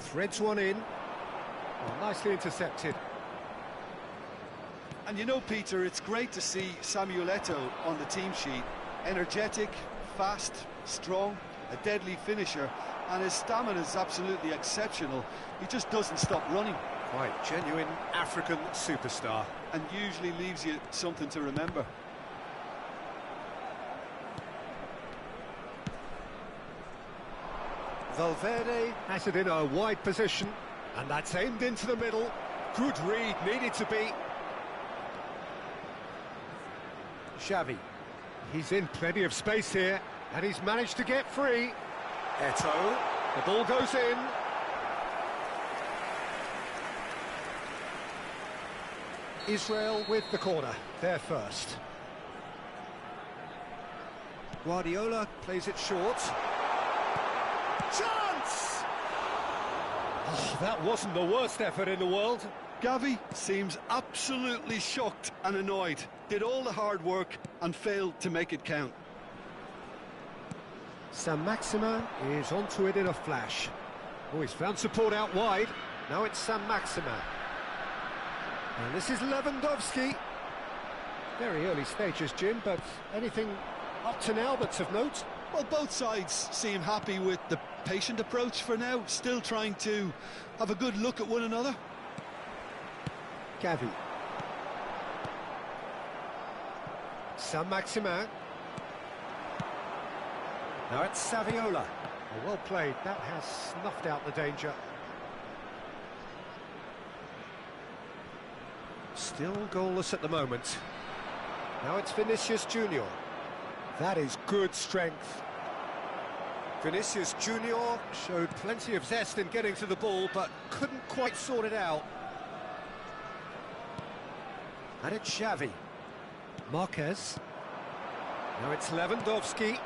Threads one in. Well, nicely intercepted. And you know, Peter, it's great to see Samuel Eto'o on the team sheet. Energetic, fast, strong, a deadly finisher, and his stamina is absolutely exceptional. He just doesn't stop running. Quite genuine African superstar. And usually leaves you something to remember. Valverde has it in a wide position, and that's aimed into the middle. Good read, needed to be. Xavi, he's in plenty of space here, and he's managed to get free. Eto'o, the ball goes in. Israel with the corner, they're first. Guardiola plays it short. Chance! Oh, that wasn't the worst effort in the world. Gavi seems absolutely shocked and annoyed. Did all the hard work and failed to make it count. Saint-Maximin is onto it in a flash. Oh, he's found support out wide. Now it's Saint-Maximin. And this is Lewandowski. Very early stages, Jim, but anything up to now that's of note? Well, both sides seem happy with the patient approach for now, still trying to have a good look at one another. Gavi. Saint-Maximin. Now it's Saviola. Oh, well played, that has snuffed out the danger. Still goalless at the moment. Now it's Vinicius Junior. That is good strength. Vinicius Junior showed plenty of zest in getting to the ball, but couldn't quite sort it out. And it's Xavi. Marquez. Now it's Lewandowski.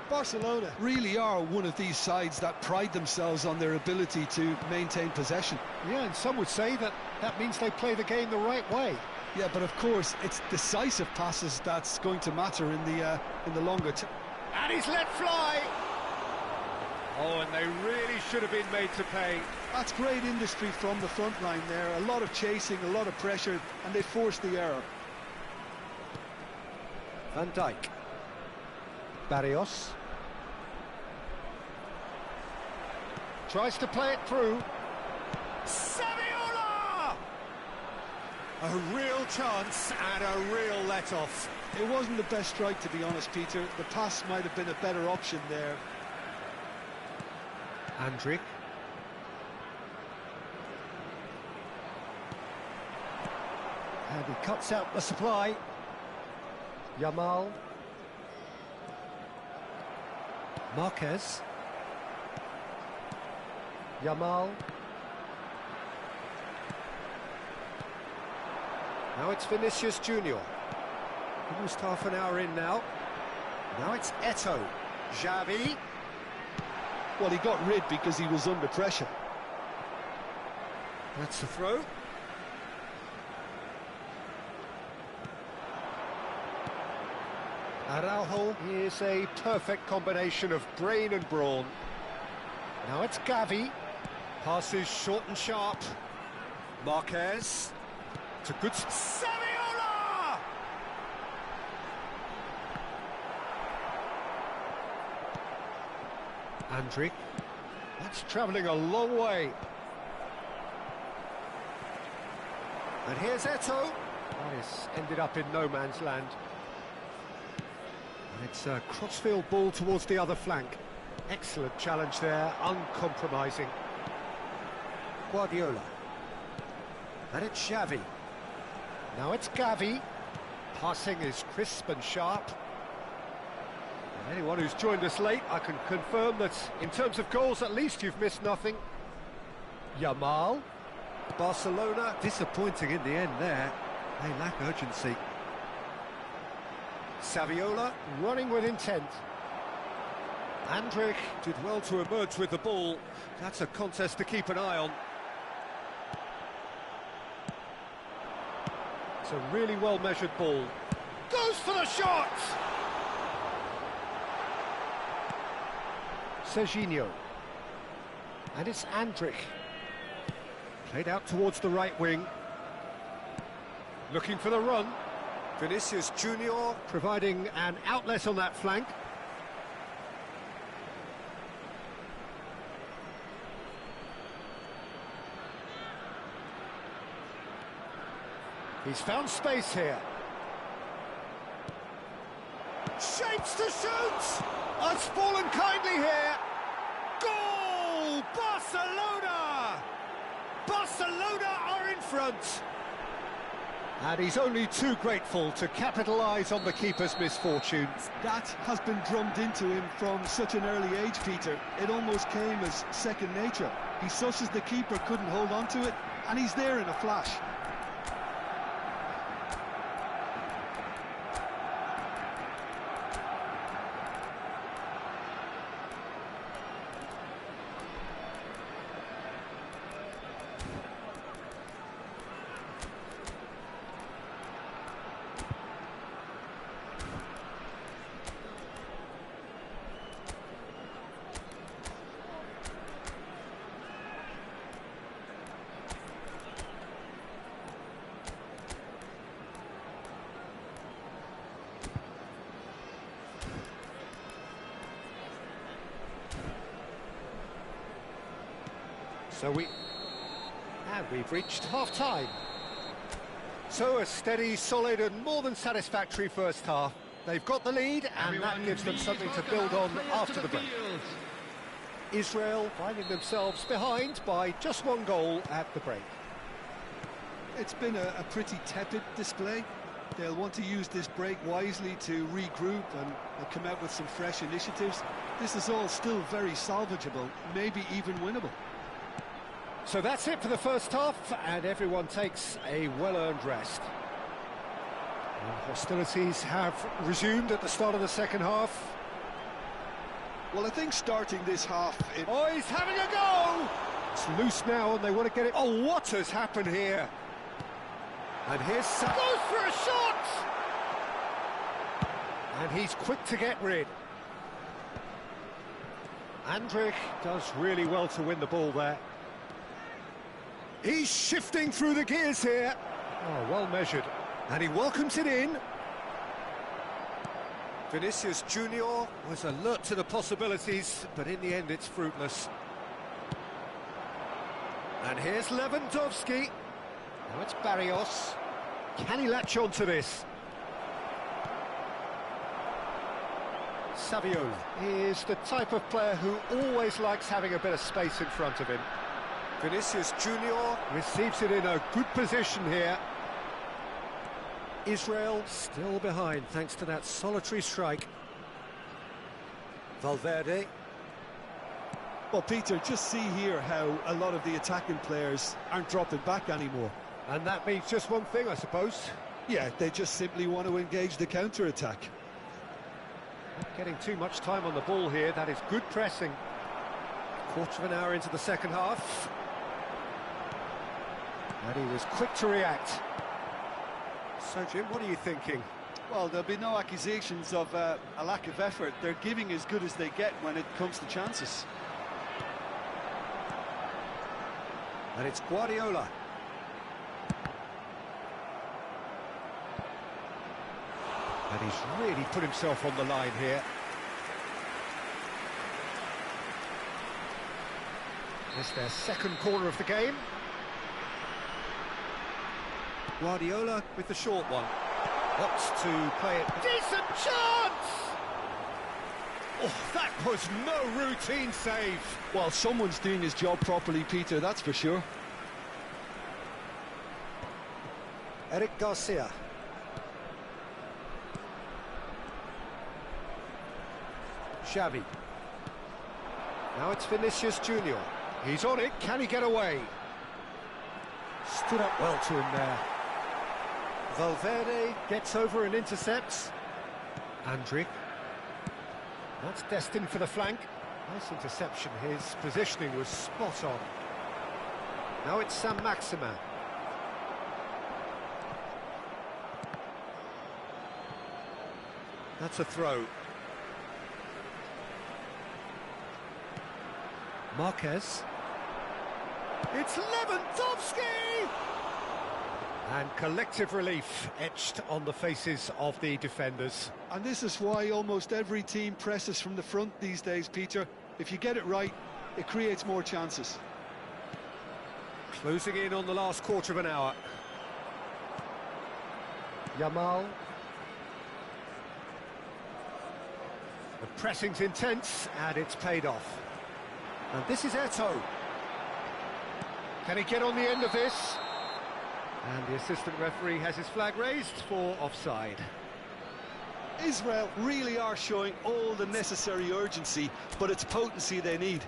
Barcelona really are one of these sides that pride themselves on their ability to maintain possession. Yeah, and some would say that means they play the game the right way. Yeah, but of course, it's decisive passes that's going to matter in the longer term. And he's let fly! Oh, and they really should have been made to pay. That's great industry from the front line there. A lot of chasing, a lot of pressure, and they forced the error. Van Dijk. Barrios. Tries to play it through. Saviola! A real chance and a real let-off. It wasn't the best strike, to be honest, Peter. The pass might have been a better option there. Andrick. And he cuts out the supply. Yamal. Marquez. Yamal. Now it's Vinicius Junior. Almost half an hour in now. Now it's Eto'o. Xavi. Well, he got rid because he was under pressure. That's the throw. Araujo is a perfect combination of brain and brawn. Now it's Gavi. Passes short and sharp. Marquez. It's a good... Saviola! Andrick. That's travelling a long way. And here's Eto'o. That is ended up in no man's land. And it's a crossfield ball towards the other flank. Excellent challenge there, uncompromising. Guardiola. And it's Xavi. Now it's Gavi. Passing is crisp and sharp. And anyone who's joined us late, I can confirm that in terms of goals, at least you've missed nothing. Yamal. Barcelona disappointing in the end there. They lack urgency. Saviola running with intent. Andrick did well to emerge with the ball. That's a contest to keep an eye on. It's a really well-measured ball. Goes for the shot! Serginho. And it's Andrić. Played out towards the right wing. Looking for the run. Vinicius Junior providing an outlet on that flank. He's found space here. Shapes to shoot! Has fallen kindly here. Goal! Barcelona! Barcelona are in front. And he's only too grateful to capitalise on the keeper's misfortunes. That has been drummed into him from such an early age, Peter. It almost came as second nature. He susses the keeper couldn't hold on to it, and he's there in a flash. We've reached half-time. So a steady, solid and more than satisfactory first half. They've got the lead and that gives them something to build on after the break. Israel finding themselves behind by just one goal at the break. It's been a pretty tepid display. They'll want to use this break wisely to regroup and come out with some fresh initiatives. This is all still very salvageable, maybe even winnable. So that's it for the first half, and everyone takes a well-earned rest. And hostilities have resumed at the start of the second half. Well, I think starting this half... Oh, he's having a go! It's loose now, and they want to get it... Oh, what has happened here? And here's... Goes for a shot! And he's quick to get rid. Andrić does really well to win the ball there. He's shifting through the gears here. Oh, well measured. And he welcomes it in. Vinicius Junior was alert to the possibilities, but in the end it's fruitless. And here's Lewandowski. Now it's Barrios. Can he latch on to this? Saviola is the type of player who always likes having a bit of space in front of him. Vinicius Junior receives it in a good position here. Israel still behind thanks to that solitary strike. Valverde. Well, Peter, just see here how a lot of the attacking players aren't dropping back anymore. And that means just one thing, I suppose. Yeah, they just simply want to engage the counter-attack. Not getting too much time on the ball here. That is good pressing. Quarter of an hour into the second half. And he was quick to react. So, Jim, what are you thinking? Well, there'll be no accusations of a lack of effort. They're giving as good as they get when it comes to chances. And it's Guardiola. And he's really put himself on the line here. It's their second corner of the game. Guardiola with the short one. Opts to play it. Decent chance! Oh, that was no routine save. Well, someone's doing his job properly, Peter, that's for sure. Eric Garcia. Xavi. Now it's Vinicius Junior. He's on it, can he get away? Stood up well to him there. Valverde gets over and intercepts. Andrić. That's destined for the flank. Nice interception, his positioning was spot on. Now it's Saint-Maximin. That's a throw. Marquez. It's Lewandowski! And collective relief etched on the faces of the defenders. And this is why almost every team presses from the front these days, Peter. If you get it right, it creates more chances. Closing in on the last quarter of an hour. Yamal. The pressing's intense, and it's paid off. And this is Eto'o. Can he get on the end of this? And the assistant referee has his flag raised for offside. Israel really are showing all the necessary urgency, but it's potency they need.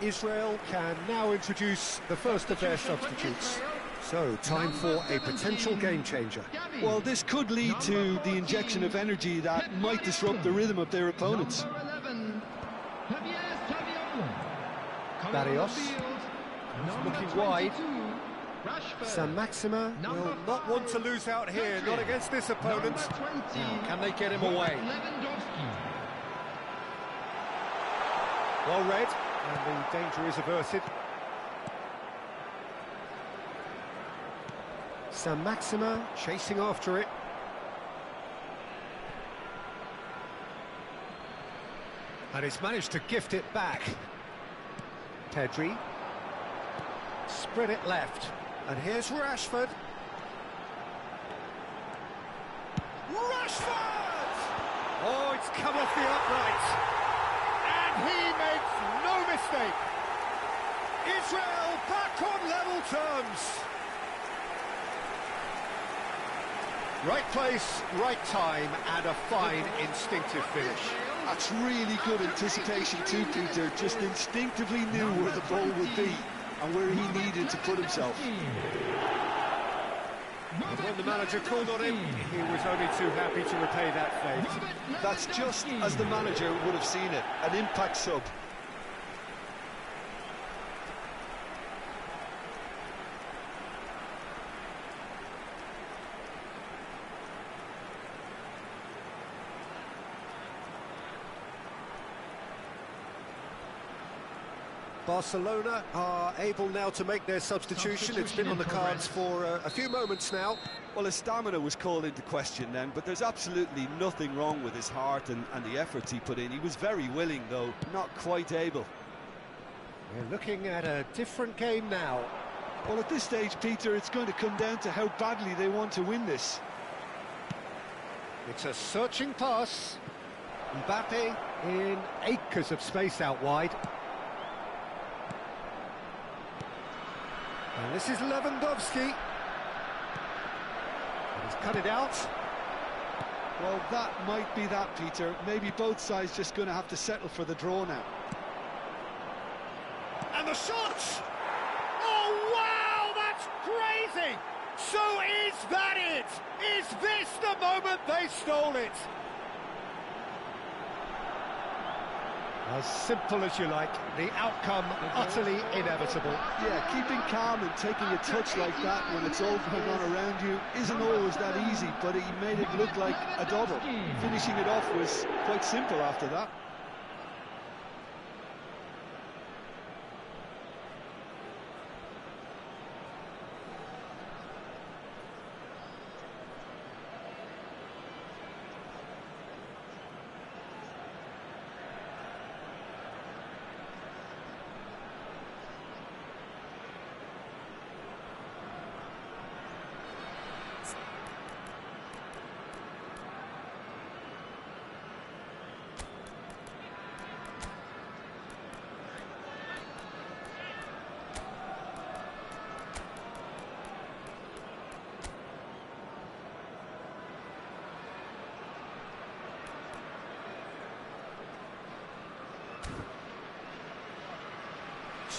Israel can now introduce the first of their substitutes. So, time for a potential game-changer. Well, this could lead to the injection of energy that might disrupt the rhythm of their opponents. Barrios, looking wide. Saint-Maximin will not want to lose out here, not against this opponent. Now, can they get him away? Well read, and the danger is averted. Saint-Maximin chasing after it. And he's managed to gift it back. Pedri. Spread it left. And here's Rashford. Rashford! Oh, it's come off the upright. And he makes no mistake. Israel back on level terms. Right place, right time, and a fine instinctive finish. That's really good anticipation too, Peter. Just instinctively knew where the ball would be and where he needed to put himself. And when the manager called on him, he was only too happy to repay that favour. That's just as the manager would have seen it, an impact sub. Barcelona are able now to make their substitution. It's been on the cards for a few moments now. Well, his stamina was called into question then, but there's absolutely nothing wrong with his heart and the efforts he put in. He was very willing, though, not quite able. We're looking at a different game now. Well, at this stage, Peter, it's going to come down to how badly they want to win this. It's a searching pass. Mbappe in acres of space out wide. And this is Lewandowski. And he's cut it out. Well, that might be that, Peter. Maybe both sides just going to have to settle for the draw now. And the shot! Oh, wow, that's crazy! So is that it? Is this the moment they stole it? As simple as you like, the outcome utterly inevitable. Yeah, keeping calm and taking a touch like that when it's all going on around you isn't always that easy, but he made it look like a double. Finishing it off was quite simple after that.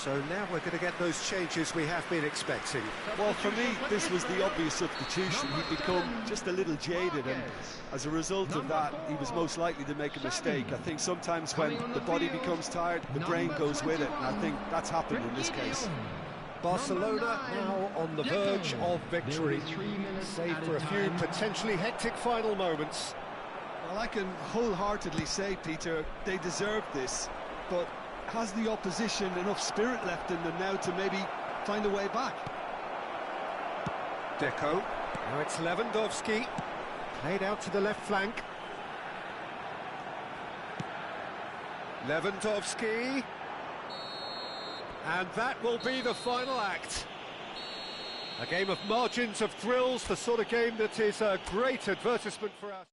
So now we're going to get those changes we have been expecting. Well, for me, this was the obvious substitution. He'd become just a little jaded, and as a result of that, he was most likely to make a mistake. I think sometimes when the body becomes tired, the brain goes with it, and I think that's happened in this case. Barcelona now on the verge of victory, save for a few potentially hectic final moments. Well, I can wholeheartedly say, Peter, they deserved this, but has the opposition enough spirit left in them now to maybe find a way back? Deco, now it's Lewandowski, played out to the left flank. Lewandowski, and that will be the final act. A game of margins of thrills, the sort of game that is a great advertisement for us.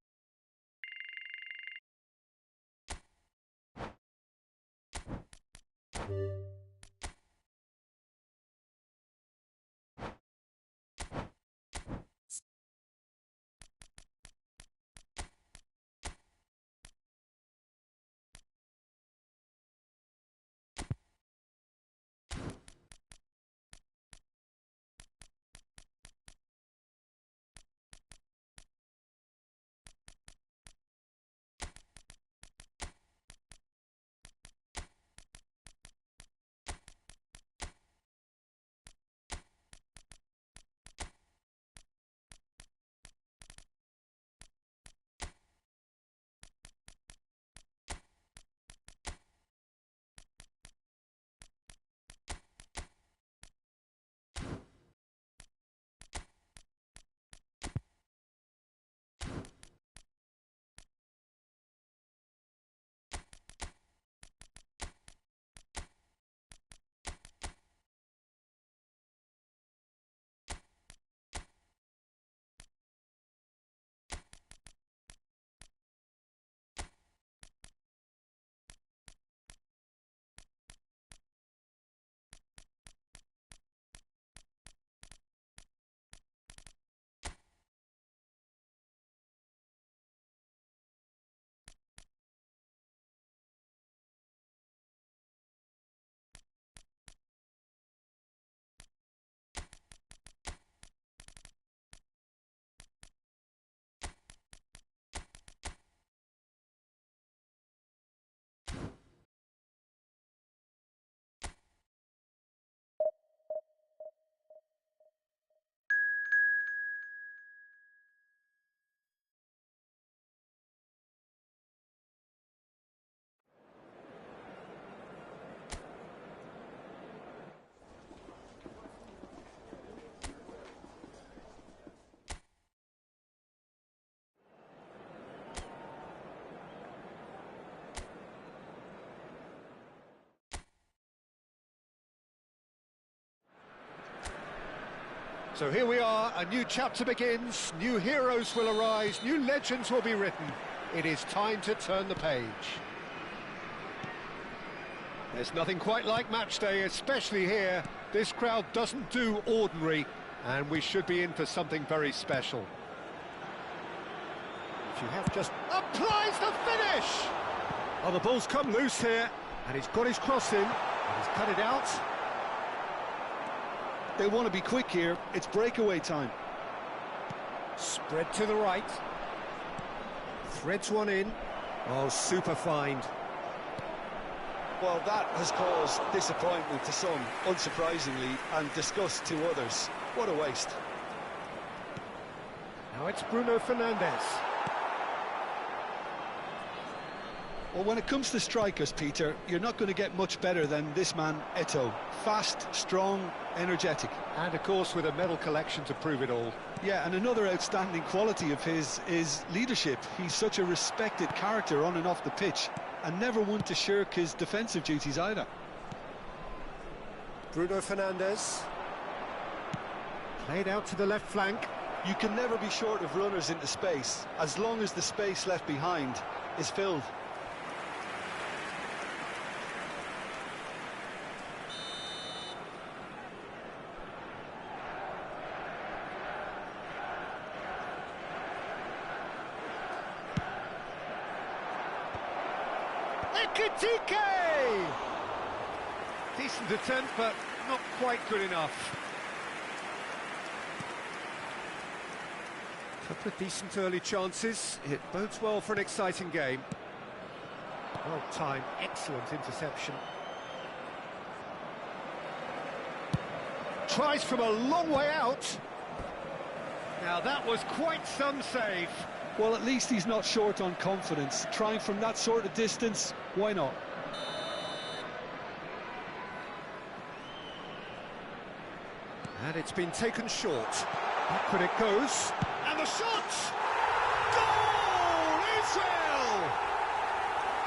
So here we are, a new chapter begins, new heroes will arise, new legends will be written. It is time to turn the page. There's nothing quite like match day, especially here. This crowd doesn't do ordinary, and we should be in for something very special. If you have just applies the finish! Oh, the ball's come loose here, and he's got his cross in, and he's cut it out. They want to be quick here, it's breakaway time. Spread to the right. Threads one in. Oh, super find. Well, that has caused disappointment to some, unsurprisingly, and disgust to others. What a waste. Now it's Bruno Fernandes. Well, when it comes to strikers, Peter, you're not going to get much better than this man, Eto'o. Fast, strong, energetic. And, of course, with a medal collection to prove it all. Yeah, and another outstanding quality of his is leadership. He's such a respected character on and off the pitch, and never one to shirk his defensive duties either. Bruno Fernandes. Played out to the left flank. You can never be short of runners into space, as long as the space left behind is filled. Decent attempt, but not quite good enough. Couple of decent early chances. It bodes well for an exciting game. Well timed, excellent interception. Tries from a long way out. Now that was quite some save. Well, at least he's not short on confidence. Trying from that sort of distance, why not? And it's been taken short. Backward it goes. And the shot! Goal! Israel!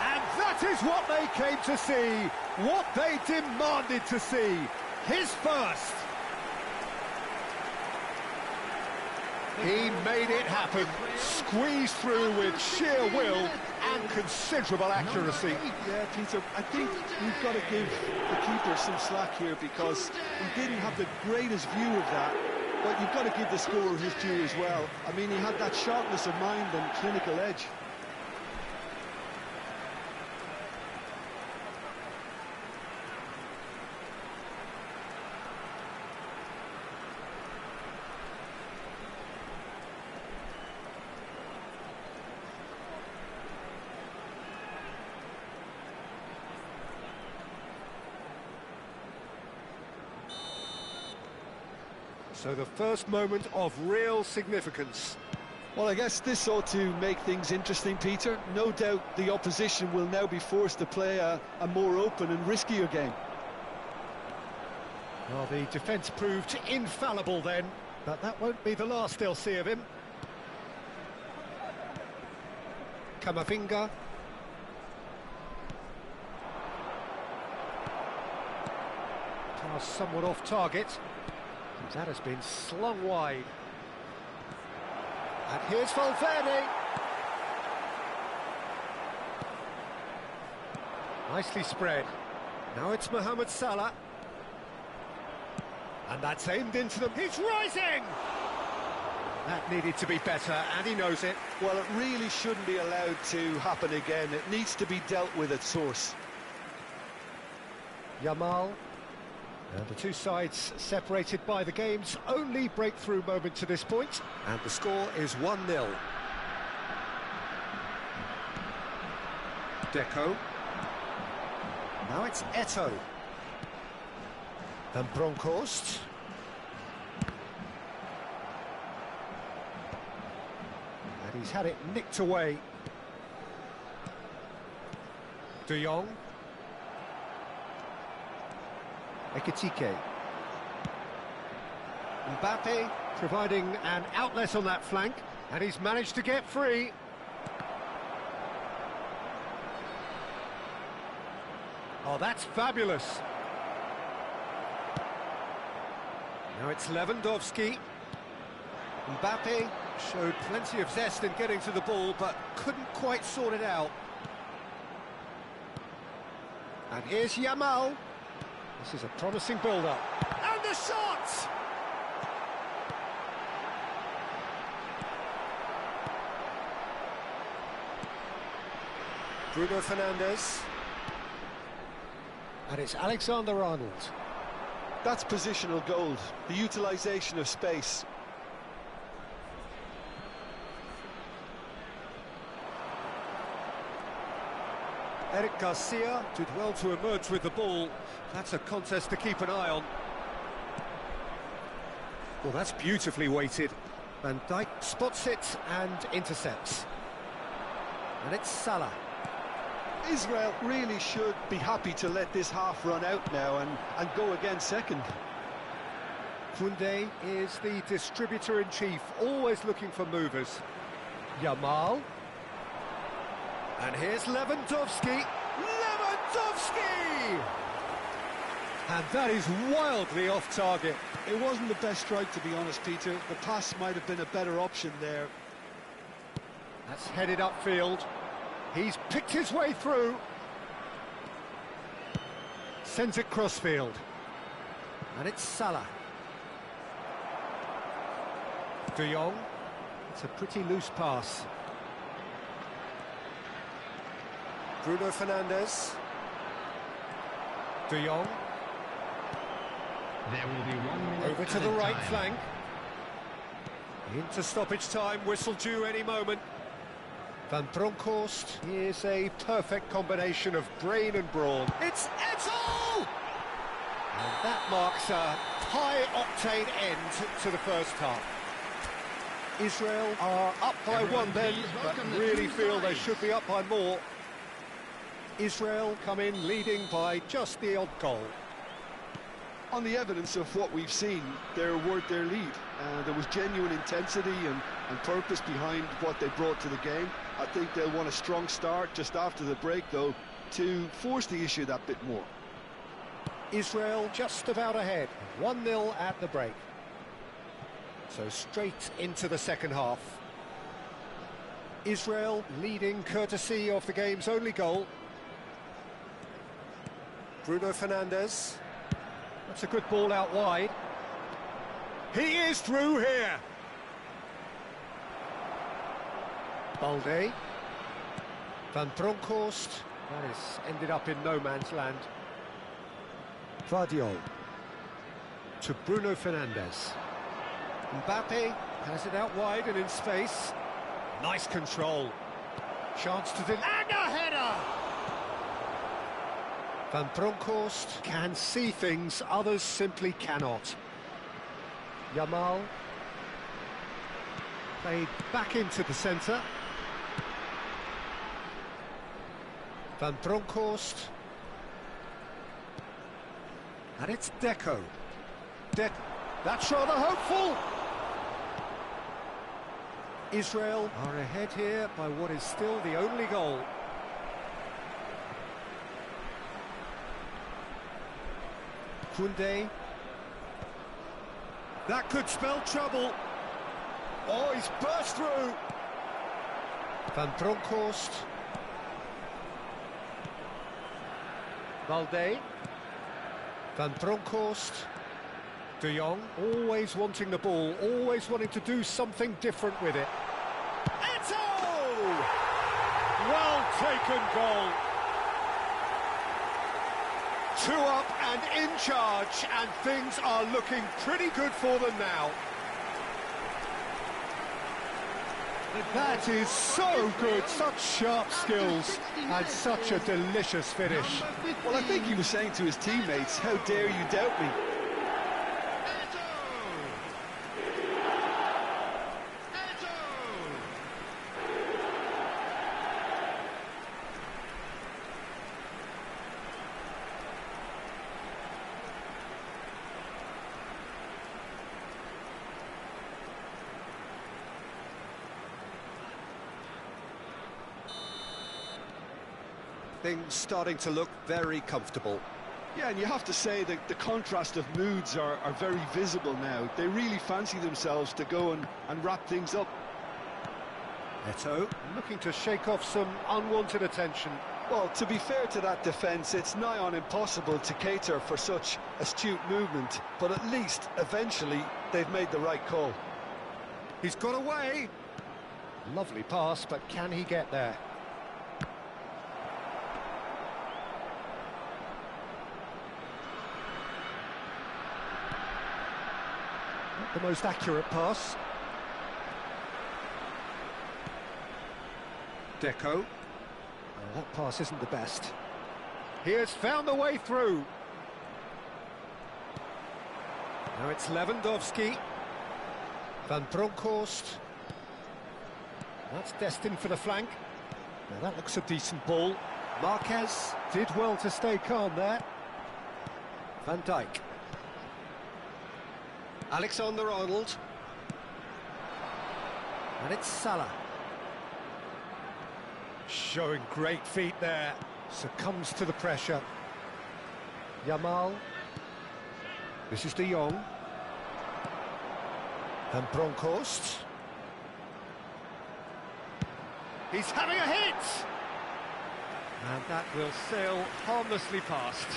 And that is what they came to see, what they demanded to see. His first. He made it happen, squeezed through with sheer will and considerable accuracy. Yeah, Peter, I think we've got to give the keeper some slack here because he didn't have the greatest view of that, but you've got to give the scorer his due as well. I mean, he had that sharpness of mind and clinical edge. So the first moment of real significance. Well, I guess this ought to make things interesting, Peter. No doubt the opposition will now be forced to play a more open and riskier game. Well, the defence proved infallible then, but that won't be the last they'll see of him. Kamavinga. Pass somewhat off target. That has been slung wide. And here's Valverde. Nicely spread. Now it's Mohamed Salah. And that's aimed into them. He's rising! That needed to be better, and he knows it. Well, it really shouldn't be allowed to happen again. It needs to be dealt with at source. Yamal. And the two sides separated by the game's only breakthrough moment to this point. And the score is 1-0. Deco. Now it's Eto'o. Then Bronkhorst. And he's had it nicked away. De Jong. Ekitike. Mbappe providing an outlet on that flank, and he's managed to get free. Oh, that's fabulous. Now it's Lewandowski. Mbappe showed plenty of zest in getting to the ball, but couldn't quite sort it out. And here's Yamal. This is a promising build-up. And the shot! Bruno Fernandes. And it's Alexander-Arnold. That's positional gold, the utilisation of space. Eric Garcia did well to emerge with the ball. That's a contest to keep an eye on. Well, that's beautifully weighted. Van Dijk spots it and intercepts. And it's Salah. Israel really should be happy to let this half run out now and go again second. Koundé is the distributor-in-chief, always looking for movers. Yamal. And here's Lewandowski. Lewandowski! And that is wildly off target. It wasn't the best strike, to be honest, Peter. The pass might have been a better option there. That's headed upfield. He's picked his way through. Sends it crossfield. And it's Salah. De Jong. It's a pretty loose pass. Bruno Fernandes. De Jong. There will be 1 minute Over to the right flank. Into stoppage time, whistle due any moment. Van Bronckhorst is a perfect combination of brain and brawn. It's Eto'o! And that marks a high-octane end to the first half. Israel are up by one then, but really feel they should be up by more. Israel come in leading by just the odd goal. On the evidence of what we've seen, they're worth their lead. There was genuine intensity and purpose behind what they brought to the game. I think they'll want a strong start just after the break, though, to force the issue that bit more. Israel just about ahead, 1-0 at the break. So straight into the second half. Israel leading courtesy of the game's only goal. Bruno Fernandes. That's a good ball out wide. He is through here. Balde. Van Bronckhorst. That is ended up in no man's land. Vardiol. To Bruno Fernandes. Mbappe has it out wide and in space. Nice control. Chance to and a header! Van Bronckhorst can see things others simply cannot. Yamal. Played back into the centre. Van Bronckhorst. And it's Deco. That's rather hopeful! Israel are ahead here by what is still the only goal. Koundé. That could spell trouble. Oh, he's burst through. Van Bronckhorst. Balde. Van Bronckhorst. De Jong, always wanting the ball, always wanting to do something different with it. Eto'o! Well taken goal. 2 up and in charge, and things are looking pretty good for them now. That is so good, such sharp skills, and such a delicious finish. Well, I think he was saying to his teammates, how dare you doubt me? Things starting to look very comfortable. Yeah, and you have to say that the contrast of moods are very visible now. They really fancy themselves to go and wrap things up. Eto'o looking to shake off some unwanted attention. Well, to be fair to that defence, it's nigh on impossible to cater for such astute movement, but at least, eventually, they've made the right call. He's got away. Lovely pass, but can he get there? Not the most accurate pass. Deco. Oh, that pass isn't the best. He has found the way through. Now it's Lewandowski. Van Bronckhorst. That's destined for the flank. Now that looks a decent ball. Marquez did well to stay calm there. Van Dijk. Alexander-Arnold. And it's Salah. Showing great feet there. Succumbs to the pressure. Yamal. This is De Jong. And Bronckhorst. He's having a hit! And that will sail harmlessly past.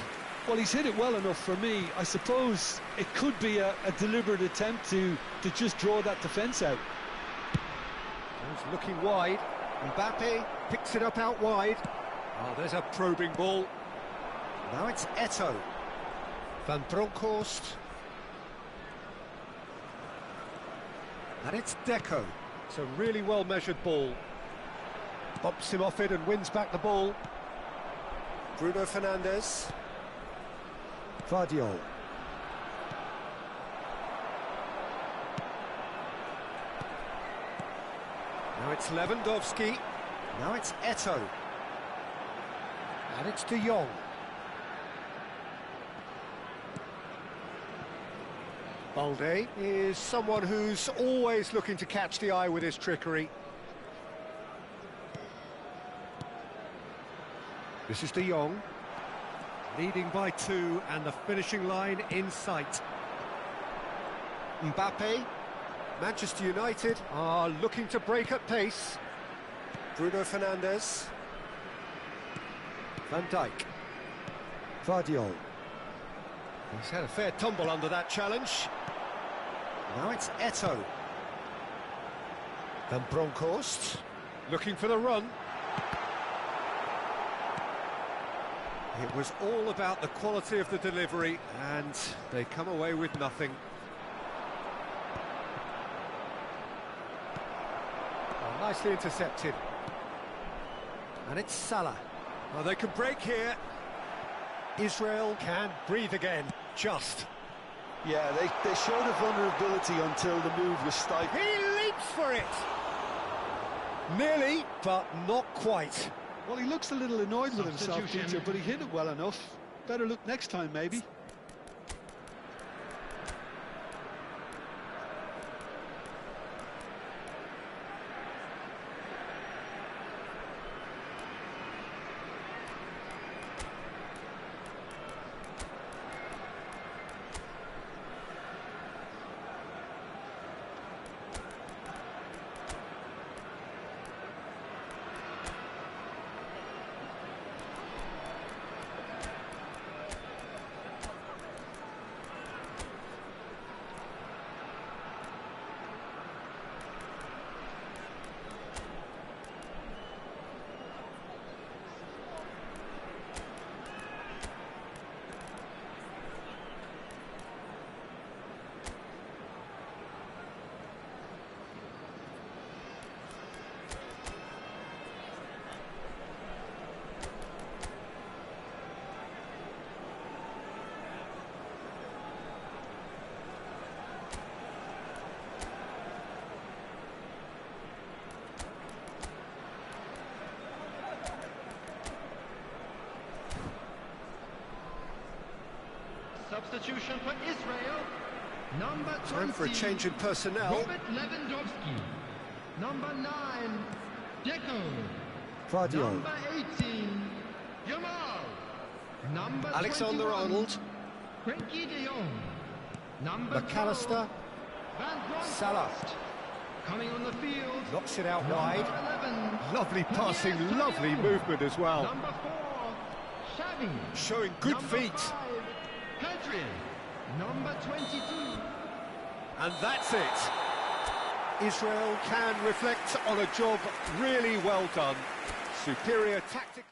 Well, he's hit it well enough for me. I suppose it could be a deliberate attempt to just draw that defence out. He's looking wide. Mbappe picks it up out wide. Oh, there's a probing ball. Now it's Eto'o. Van Bronckhorst. And it's Deco. It's a really well-measured ball. Bumps him off it and wins back the ball. Bruno Fernandes. Vardiol. Now it's Lewandowski. Now it's Eto'o. And it's De Jong. Balde is someone who's always looking to catch the eye with his trickery. This is De Jong, leading by 2 and the finishing line in sight. Mbappe, Manchester United are looking to break at pace. Bruno Fernandes. Van Dijk. Vardiol. He's had a fair tumble under that challenge. Now it's Eto'o. Van Bronckhorst, looking for the run. It was all about the quality of the delivery, and they come away with nothing. Oh, nicely intercepted. And it's Salah. Oh, they can break here. Israel can breathe again, just. Yeah, they showed a vulnerability until the move was stifled. He leaps for it! Nearly, but not quite. Well, he looks a little annoyed with himself, Peter, but he hit it well enough. Better look next time, maybe. Substitution for Israel. Number 20. Time for a change in personnel. Robert Lewandowski. Number 9. Deco. Vardiol. Number 18. Jamal. Number Alexander-Arnold. Frenkie de Jong. Number McAllister. 12. Van Bronckhorst. Salah. Coming on the field. Knocks it out Number wide. 11. Lovely passing, Yes, lovely movement as well. Number 4. Xavi. Showing good Number feet. 5. Hadrian, number 22. And that's it. Israel can reflect on a job really well done. Superior tactical.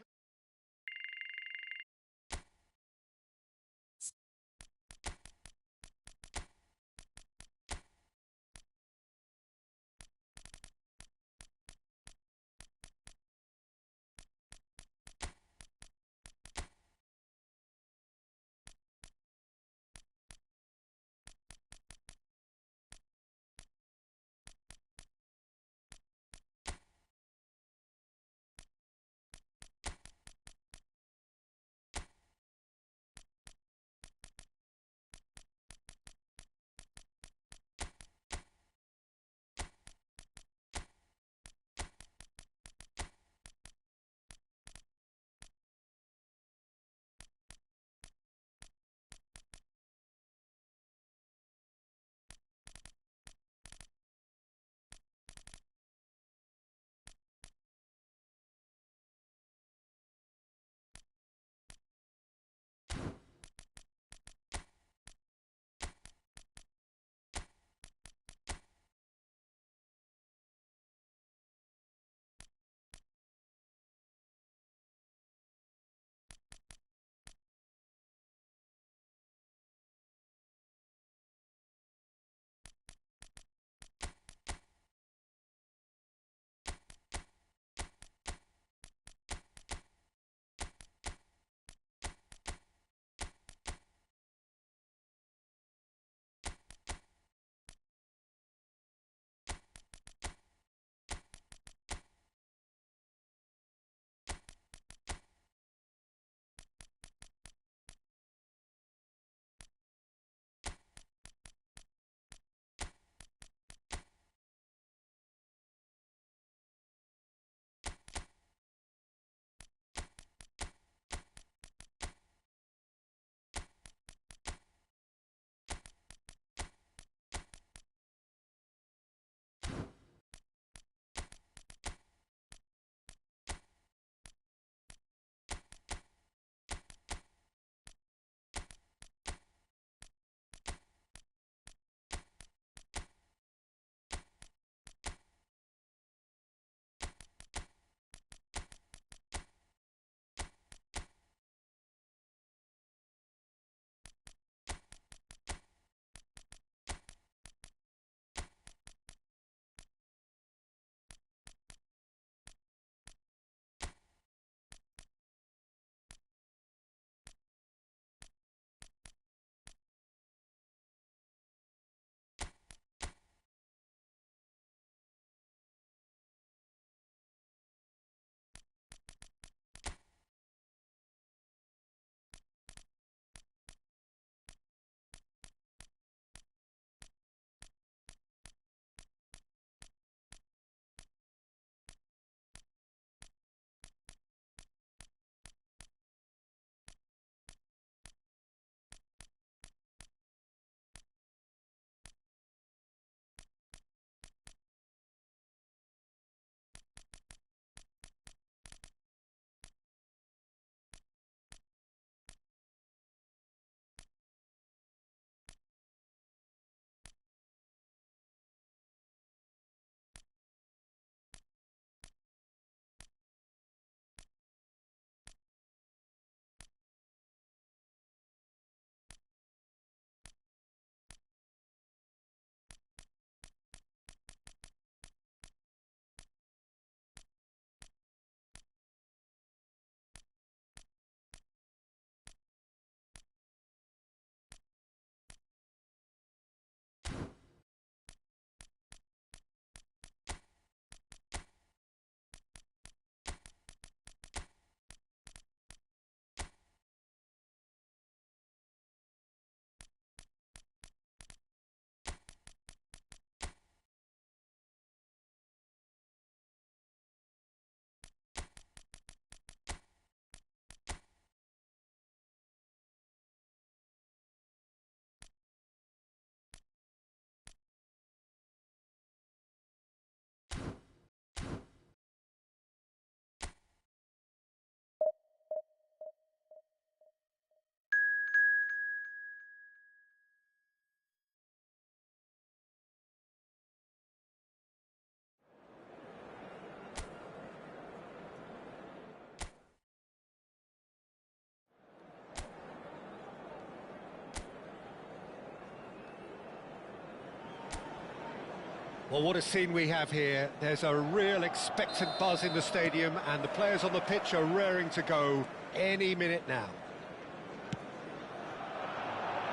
Well, what a scene we have here. There's a real expectant buzz in the stadium, and the players on the pitch are raring to go any minute now.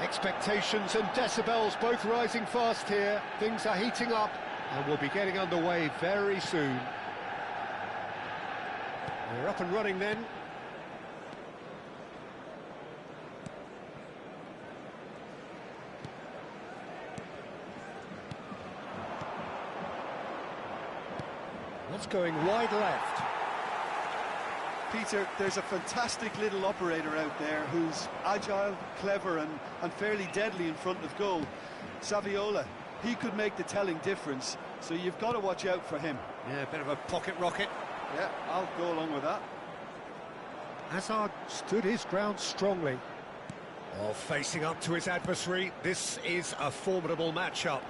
Expectations and decibels both rising fast here. Things are heating up, and we'll be getting underway very soon. We're up and running then. That's going wide left. Peter, there's a fantastic little operator out there who's agile, clever and fairly deadly in front of goal. Saviola, he could make the telling difference, so you've got to watch out for him. Yeah, a bit of a pocket rocket. Yeah, I'll go along with that. Hazard stood his ground strongly. Oh, facing up to his adversary, this is a formidable matchup.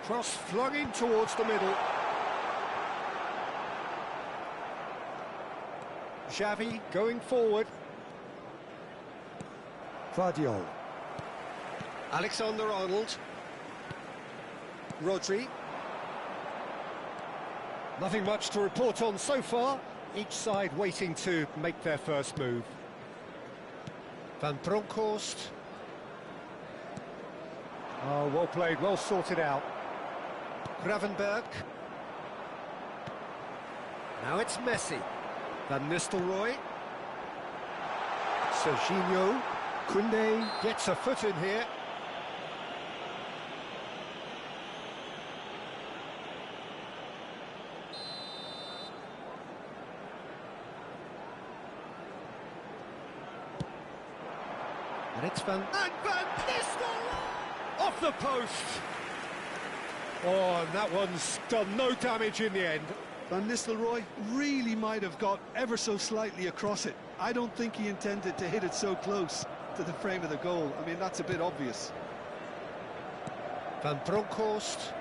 Cross flung in towards the middle. Xavi going forward. Vardiol. Alexander-Arnold. Rodri. Nothing much to report on so far. Each side waiting to make their first move. Van Bronckhorst. Oh, well played, well sorted out. Gravenberg. Now it's Messi. Van Nistelrooy. Serginho. Koundé gets a foot in here. And it's Van Nistelrooy! Off the post! Oh, and that one's done no damage in the end. Van Nistelrooy really might have got ever so slightly across it. I don't think he intended to hit it so close to the frame of the goal. I mean, that's a bit obvious. Van Bronckhorst.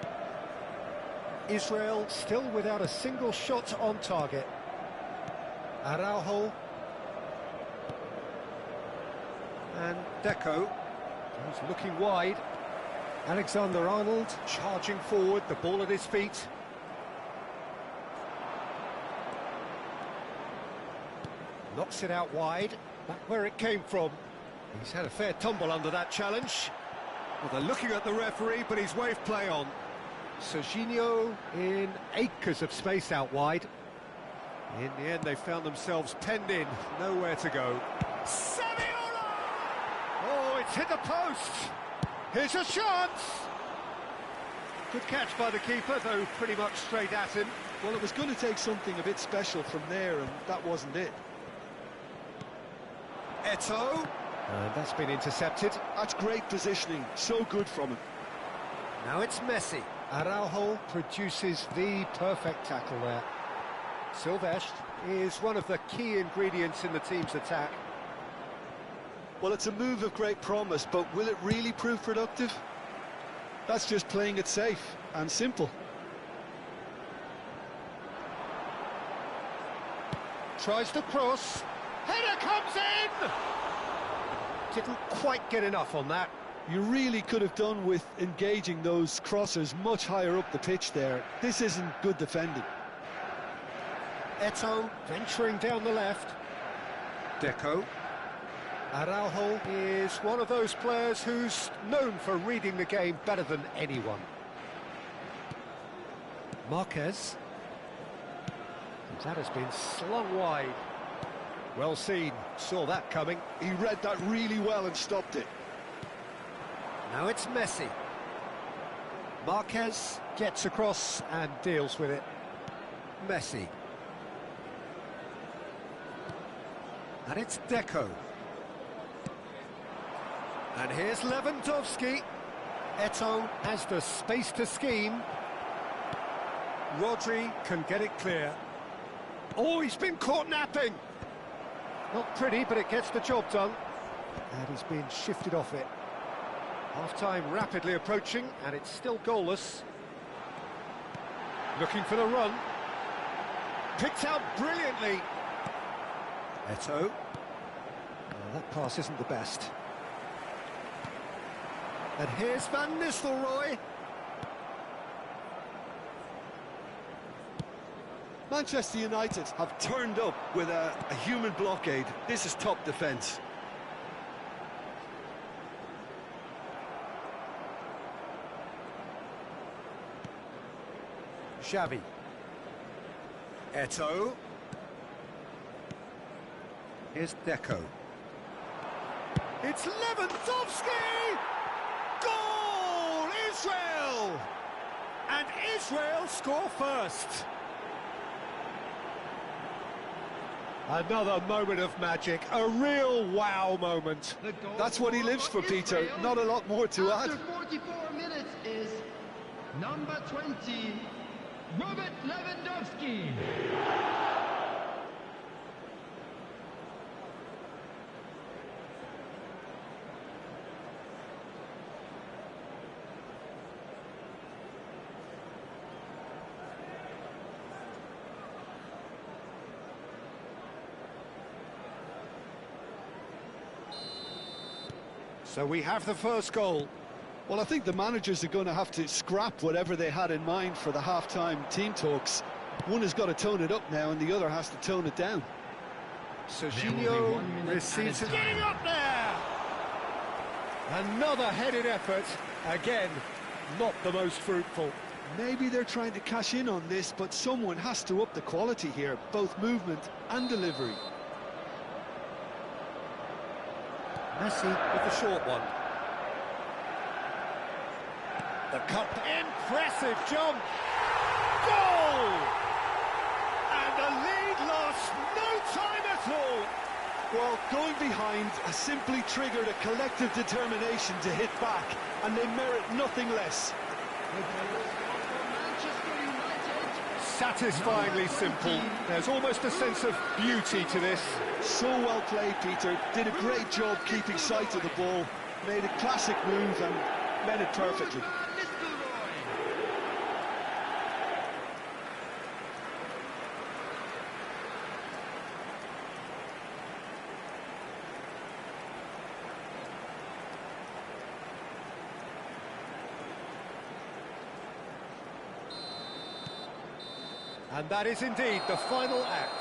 Israel still without a single shot on target. Araujo. And Deco, who's looking wide. Alexander-Arnold charging forward, the ball at his feet. Knocks it out wide, back where it came from. He's had a fair tumble under that challenge. Well, they're looking at the referee, but he's waved play on. Serginho in acres of space out wide. In the end, they found themselves penned in, nowhere to go. Saviola! Oh, it's hit the post! Here's a chance! Good catch by the keeper, though pretty much straight at him. Well, it was going to take something a bit special from there, and that wasn't it. Eto'o. And that's been intercepted. That's great positioning, so good from him. Now it's Messi. Araujo produces the perfect tackle there. Silvestre is one of the key ingredients in the team's attack. Well, it's a move of great promise, but will it really prove productive? That's just playing it safe and simple. Tries to cross. Header comes in! Didn't quite get enough on that. You really could have done with engaging those crossers much higher up the pitch there. This isn't good defending. Eto'o venturing down the left. Deco. Araujo is one of those players who's known for reading the game better than anyone. Marquez. That has been slung wide. Well seen, saw that coming. He read that really well and stopped it. Now it's Messi. Marquez gets across and deals with it. Messi. And it's Deco. And here's Lewandowski. Eto'o has the space to scheme. Rodri can get it clear. Oh, he's been caught napping. Not pretty, but it gets the job done. And he's been shifted off it. Half-time rapidly approaching, and it's still goalless. Looking for the run. Picked out brilliantly. Eto'o. That pass isn't the best. And here's Van Nistelrooy. Manchester United have turned up with a human blockade. This is top defence. Xavi. Eto'o. Here's Deco. It's Lewandowski! Goal! Israel! And Israel score first. Another moment of magic, a real wow moment. That's what he lives for, Peter. Not a lot more to add. After 44 minutes is number 20, Robert Lewandowski. So we have the first goal. Well, I think the managers are going to have to scrap whatever they had in mind for the half-time team talks. One has got to tone it up now, and the other has to tone it down. Serginho receives it. Getting up there! Another headed effort. Again, not the most fruitful. Maybe they're trying to cash in on this, but someone has to up the quality here, both movement and delivery. Messi with the short one. The cut, impressive jump. Goal! And the lead lost no time at all. Well, going behind has simply triggered a collective determination to hit back, and they merit nothing less. Satisfyingly simple. There's almost a sense of beauty to this. So well played, Peter. Did a great job keeping sight of the ball. Made a classic move and met it perfectly. And that is indeed the final act.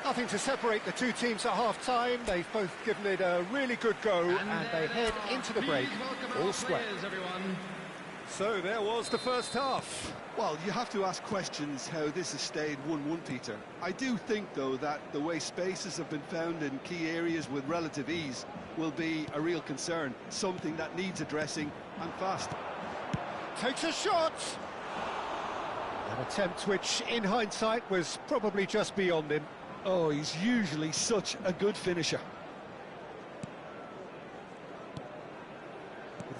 Nothing to separate the two teams at half-time. They've both given it a really good go, and they head into the break all square. So there was the first half. Well, you have to ask questions how this has stayed 1-1, Peter. I do think, though, that the way spaces have been found in key areas with relative ease will be a real concern, something that needs addressing, and fast. Takes a shot! An attempt which, in hindsight, was probably just beyond him. Oh, he's usually such a good finisher.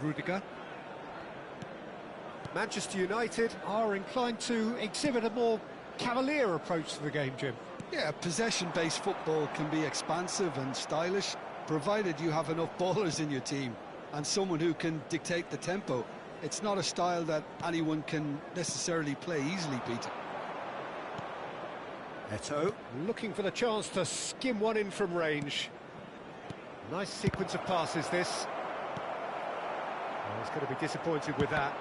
Rudiger. Manchester United are inclined to exhibit a more cavalier approach to the game, Jim. Yeah, possession-based football can be expansive and stylish, provided you have enough ballers in your team and someone who can dictate the tempo. It's not a style that anyone can necessarily play easily, Peter. Eto'o looking for the chance to skim one in from range. Nice sequence of passes, this. Oh, he's going to be disappointed with that.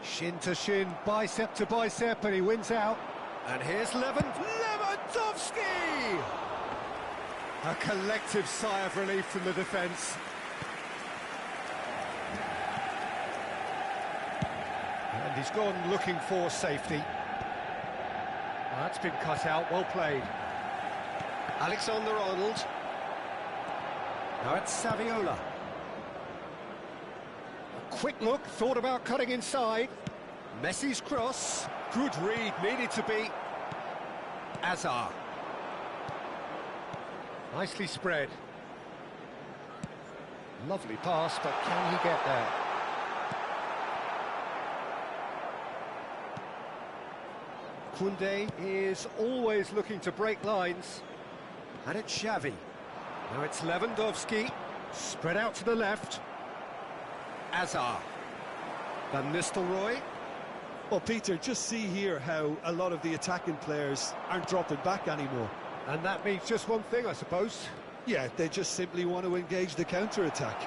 Shin to shin, bicep to bicep, and he wins out. And here's Lewandowski! A collective sigh of relief from the defence. And he's gone looking for safety. Well, that's been cut out, well played. Alexander-Arnold. Now it's Saviola. A quick look, thought about cutting inside. Messi's cross. Good read, needed to be. Azar. Nicely spread. Lovely pass, but can he get there? Koundé is always looking to break lines. And it's Xavi. Now it's Lewandowski. Spread out to the left. Azar. Van Nistelrooy. Well, Peter, just see here how a lot of the attacking players aren't dropping back anymore. And that means just one thing, I suppose. Yeah, they just simply want to engage the counter-attack.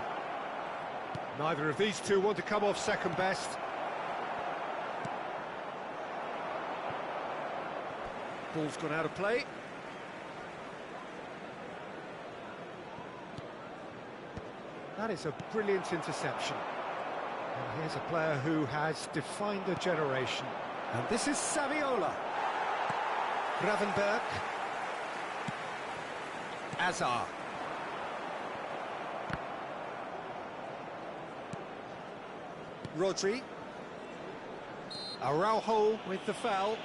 Neither of these two want to come off second best. Ball's gone out of play. That is a brilliant interception. And here's a player who has defined a generation. And this is Saviola. Gravenberg. Azar. Rodri. Araujo with the foul.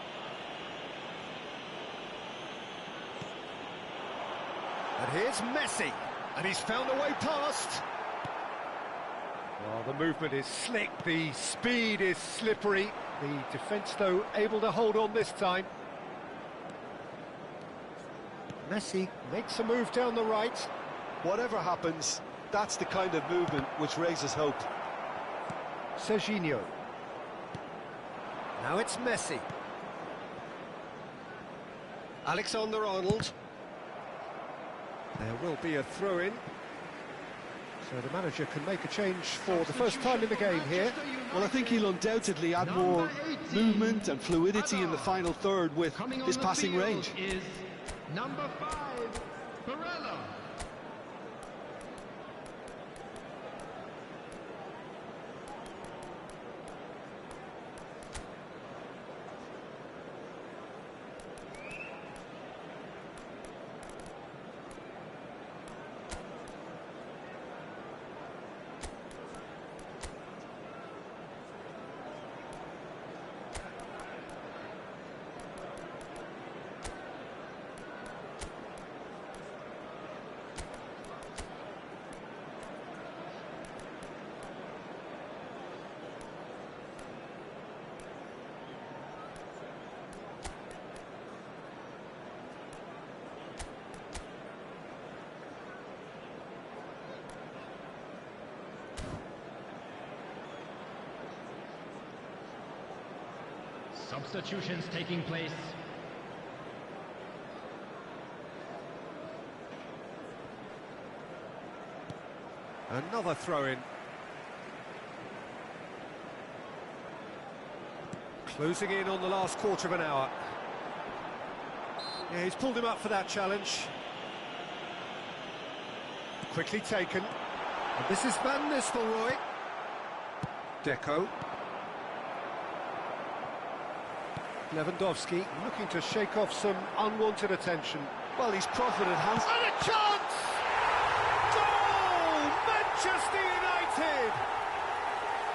And here's Messi. And he's found a way past. Well, the movement is slick, the speed is slippery. The defence, though, able to hold on this time. Messi makes a move down the right. Whatever happens, that's the kind of movement which raises hope. Serginho. Now it's Messi. Alexander-Arnold. There will be a throw-in. So the manager can make a change for the first time in the game here. Well, I think he'll undoubtedly add more movement and fluidity in the final third with his passing range. Is number 5, Barella. Substitutions taking place. Another throw-in. Closing in on the last quarter of an hour. Yeah, he's pulled him up for that challenge. Quickly taken. And this is Van Nistelrooy. Deco. Lewandowski looking to shake off some unwanted attention. Well, he's profited handsomely. And a chance! Goal! Manchester United!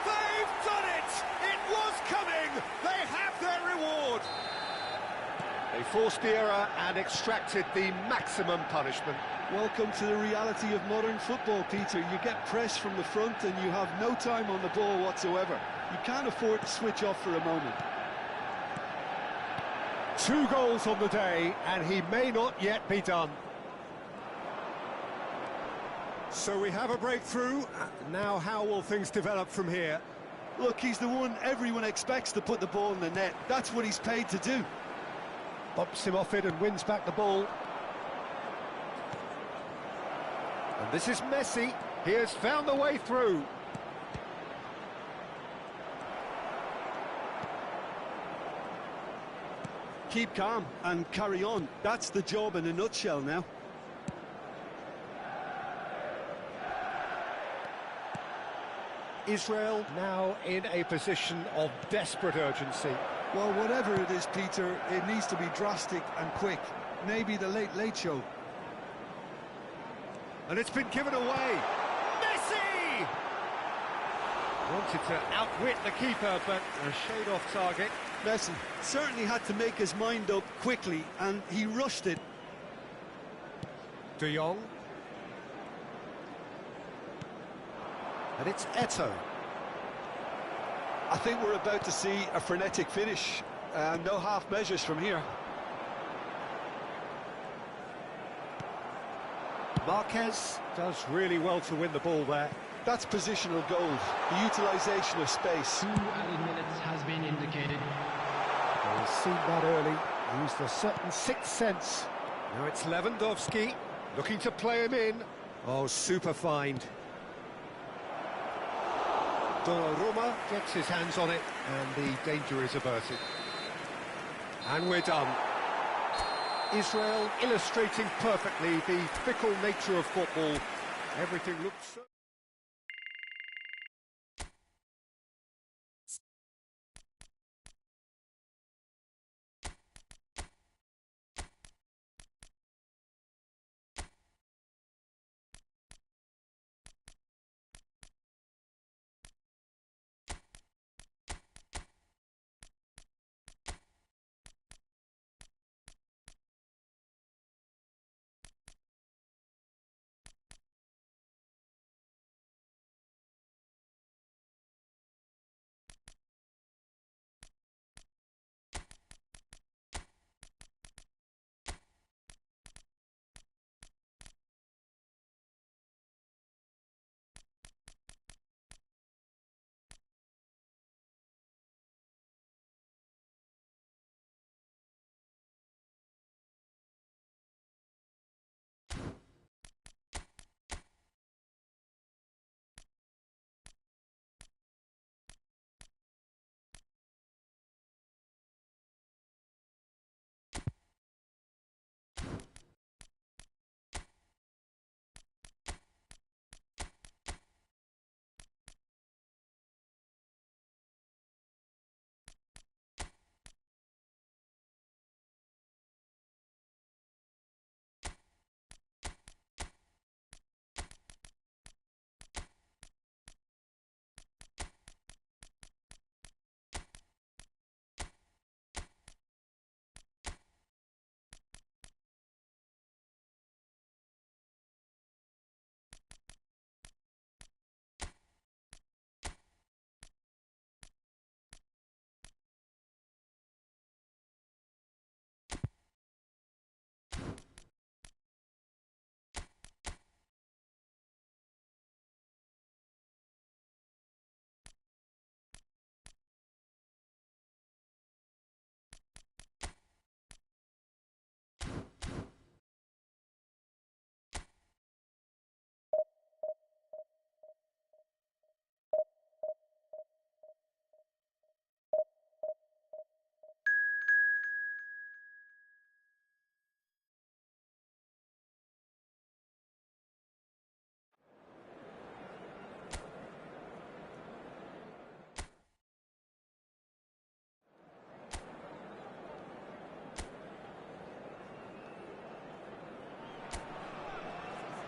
They've done it! It was coming! They have their reward! They forced the error and extracted the maximum punishment. Welcome to the reality of modern football, Peter. You get pressed from the front and you have no time on the ball whatsoever. You can't afford to switch off for a moment. 2 goals on the day, and he may not yet be done. So we have a breakthrough. Now how will things develop from here? Look, he's the one everyone expects to put the ball in the net. That's what he's paid to do. Bumps him off it and wins back the ball. And this is Messi. He has found the way through. Keep calm and carry on. That's the job in a nutshell now. Israel now in a position of desperate urgency. Well, whatever it is, Peter, it needs to be drastic and quick. Maybe the late show. And it's been given away. Messi! Wanted to outwit the keeper, but a shade off target. Messi certainly had to make his mind up quickly, and he rushed it. De Jong. And it's Eto'o. I think we're about to see a frenetic finish. No half measures from here. Marquez does really well to win the ball there. That's positional goal, the utilisation of space. 2 added minutes has been indicated. He's seen that early, used a certain sixth sense. Now it's Lewandowski, looking to play him in. Oh, super find. Donnarumma gets his hands on it, and the danger is averted. And we're done. Israel illustrating perfectly the fickle nature of football. Everything looks so...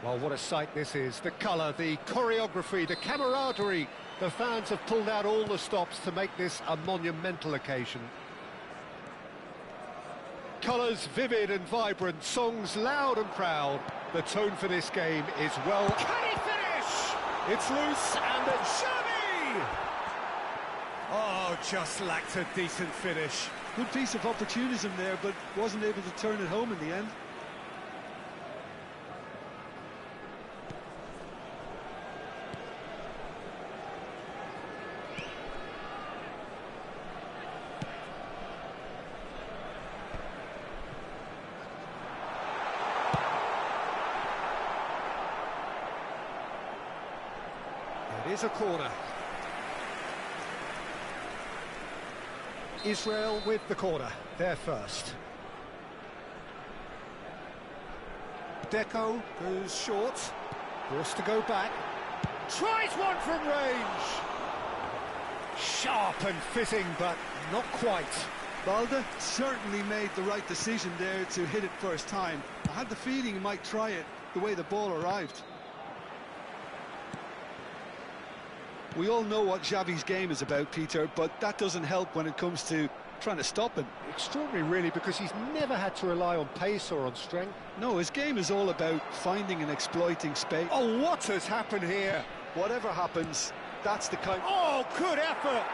Well, what a sight this is. The colour, the choreography, the camaraderie. The fans have pulled out all the stops to make this a monumental occasion. Colours vivid and vibrant, songs loud and proud. The tone for this game is well... Can he finish? It's loose and it's Xavi! Oh, just lacked a decent finish. Good piece of opportunism there, but wasn't able to turn it home in the end. It is a corner. Israel with the corner, they're first. Deco goes short, forced to go back. Tries one from range! Sharp and fitting, but not quite. Balde certainly made the right decision there to hit it first time. I had the feeling he might try it the way the ball arrived. We all know what Xavi's game is about, Peter, but that doesn't help when it comes to trying to stop him. Extraordinary, really, because he's never had to rely on pace or on strength. No, his game is all about finding and exploiting space. Oh, what has happened here? Whatever happens, that's the kind... Oh, good effort!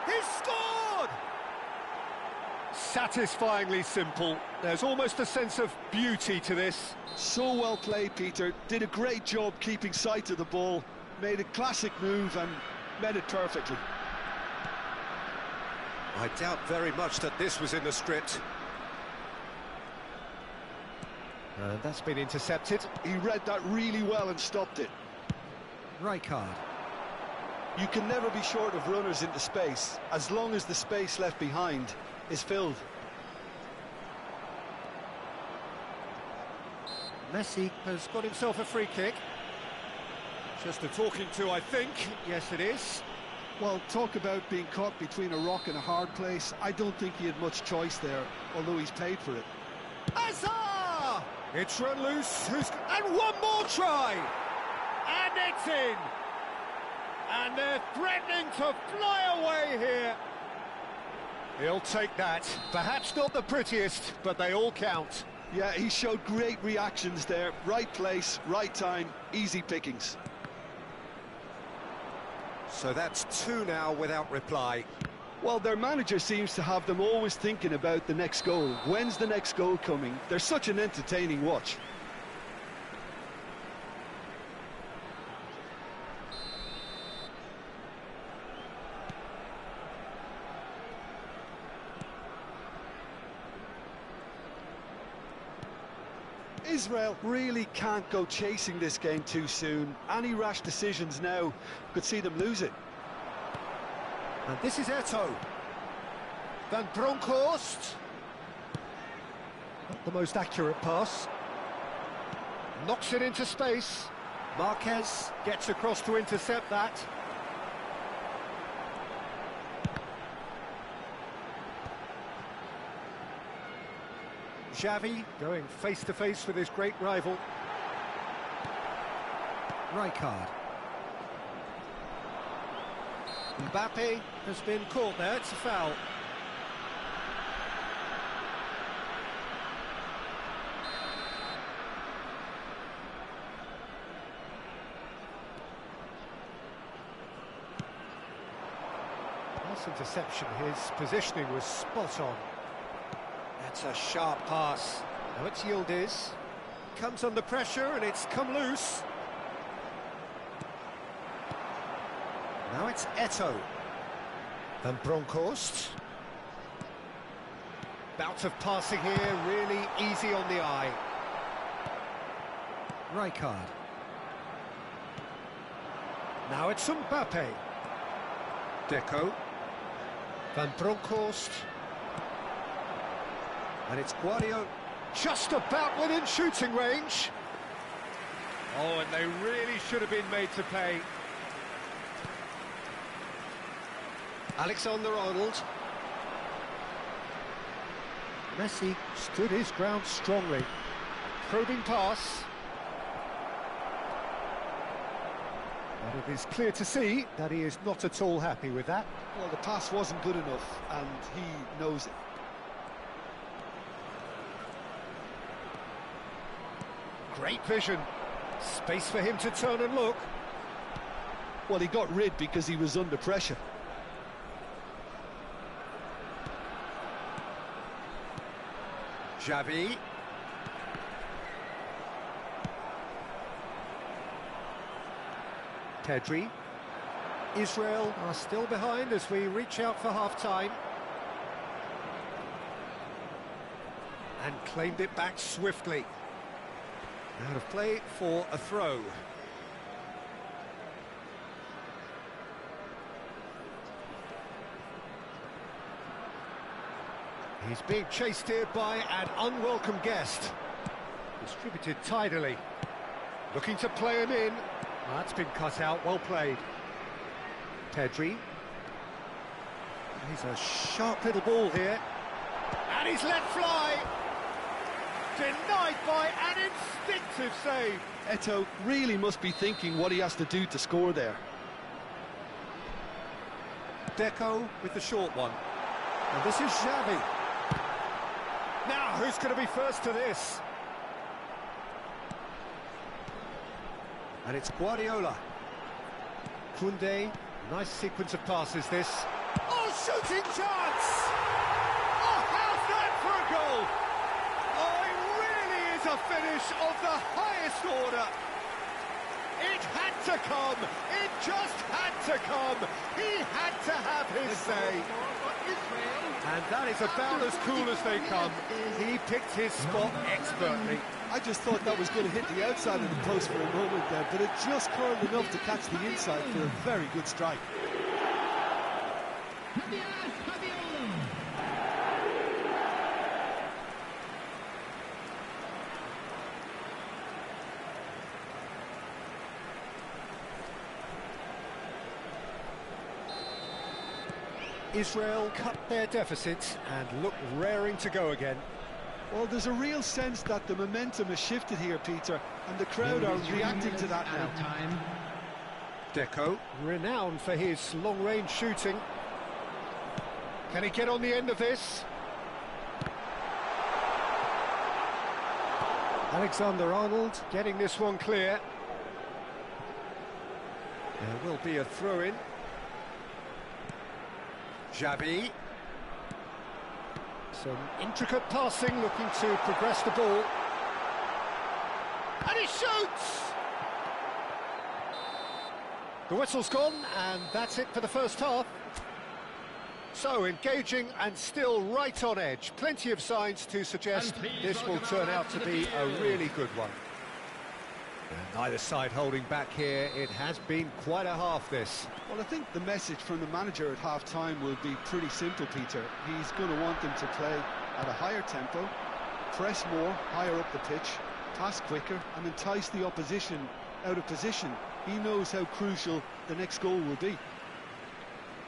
He's scored! Satisfyingly simple. There's almost a sense of beauty to this. So well played, Peter. Did a great job keeping sight of the ball. Made a classic move and met it perfectly. I doubt very much that this was in the script. And that's been intercepted. He read that really well and stopped it. Right card. You can never be short of runners into space, as long as the space left behind is filled. Messi has got himself a free kick. Just a talking to, I think. Yes, it is. Well, talk about being caught between a rock and a hard place. I don't think he had much choice there, although he's paid for it. Hazard! It's run loose. And one more try! And it's in! And they're threatening to fly away here. He'll take that. Perhaps not the prettiest, but they all count. Yeah, he showed great reactions there. Right place, right time, easy pickings. So that's two now without reply. Well, their manager seems to have them always thinking about the next goal. When's the next goal coming? They're such an entertaining watch. Israel really can't go chasing this game too soon. Any rash decisions now could see them lose it. And this is Eto'o. Van Bronckhorst. Not the most accurate pass. Knocks it into space. Marquez gets across to intercept that. Xavi going face-to-face with his great rival. Rijkaard. Mbappe has been caught there, it's a foul. Nice interception, his positioning was spot on. That's a sharp pass. Now it's Yildiz. Comes under pressure and it's come loose. Now it's Eto'o. Van Bronckhorst. Bout of passing here, really easy on the eye. Rijkaard. Now it's Mbappe. Deco. Van Bronckhorst. And it's Guardiola, just about within shooting range. Oh, and they really should have been made to pay. Alexander-Arnold. Messi stood his ground strongly. Probing pass. And it is clear to see that he is not at all happy with that. Well, the pass wasn't good enough, and he knows it. Great vision. Space for him to turn and look. Well, he got rid because he was under pressure. Xavi. Pedri. Israel are still behind as we reach out for half-time. And claimed it back swiftly. Out of play for a throw. He's being chased here by an unwelcome guest. Distributed tidily. Looking to play him in. That's been cut out, well played. Pedri. He's a sharp little ball here. And he's let fly. Denied by an instinctive save. Eto'o really must be thinking what he has to do to score there. Deco with the short one. And this is Xavi. Now, who's going to be first to this? And it's Guardiola. Koundé, nice sequence of passes this. Oh, shooting chance! Oh, how's that for a goal? Oh, it really is a finish of the highest order. It had to come. It just had to come. He had to have his say. And that is about as cool as they come. He picked his spot expertly. I just thought that was going to hit the outside of the post for a moment there, but it just curled enough to catch the inside for a very good strike. Israel cut their deficit and look raring to go again. Well, there's a real sense that the momentum has shifted here, Peter, and the crowd are reacting to that Out of now. time. Deco, renowned for his long-range shooting. Can he get on the end of this? Alexander-Arnold getting this one clear. There will be a throw-in. Xavi. Some intricate passing, looking to progress the ball. And he shoots! The whistle's gone, and that's it for the first half. So, engaging and still right on edge. Plenty of signs to suggest this will turn out to be a really good one. And neither side holding back here. It has been quite a half, this. Well, I think the message from the manager at half-time will be pretty simple, Peter. He's going to want them to play at a higher tempo, press more, higher up the pitch, pass quicker, and entice the opposition out of position. He knows how crucial the next goal will be.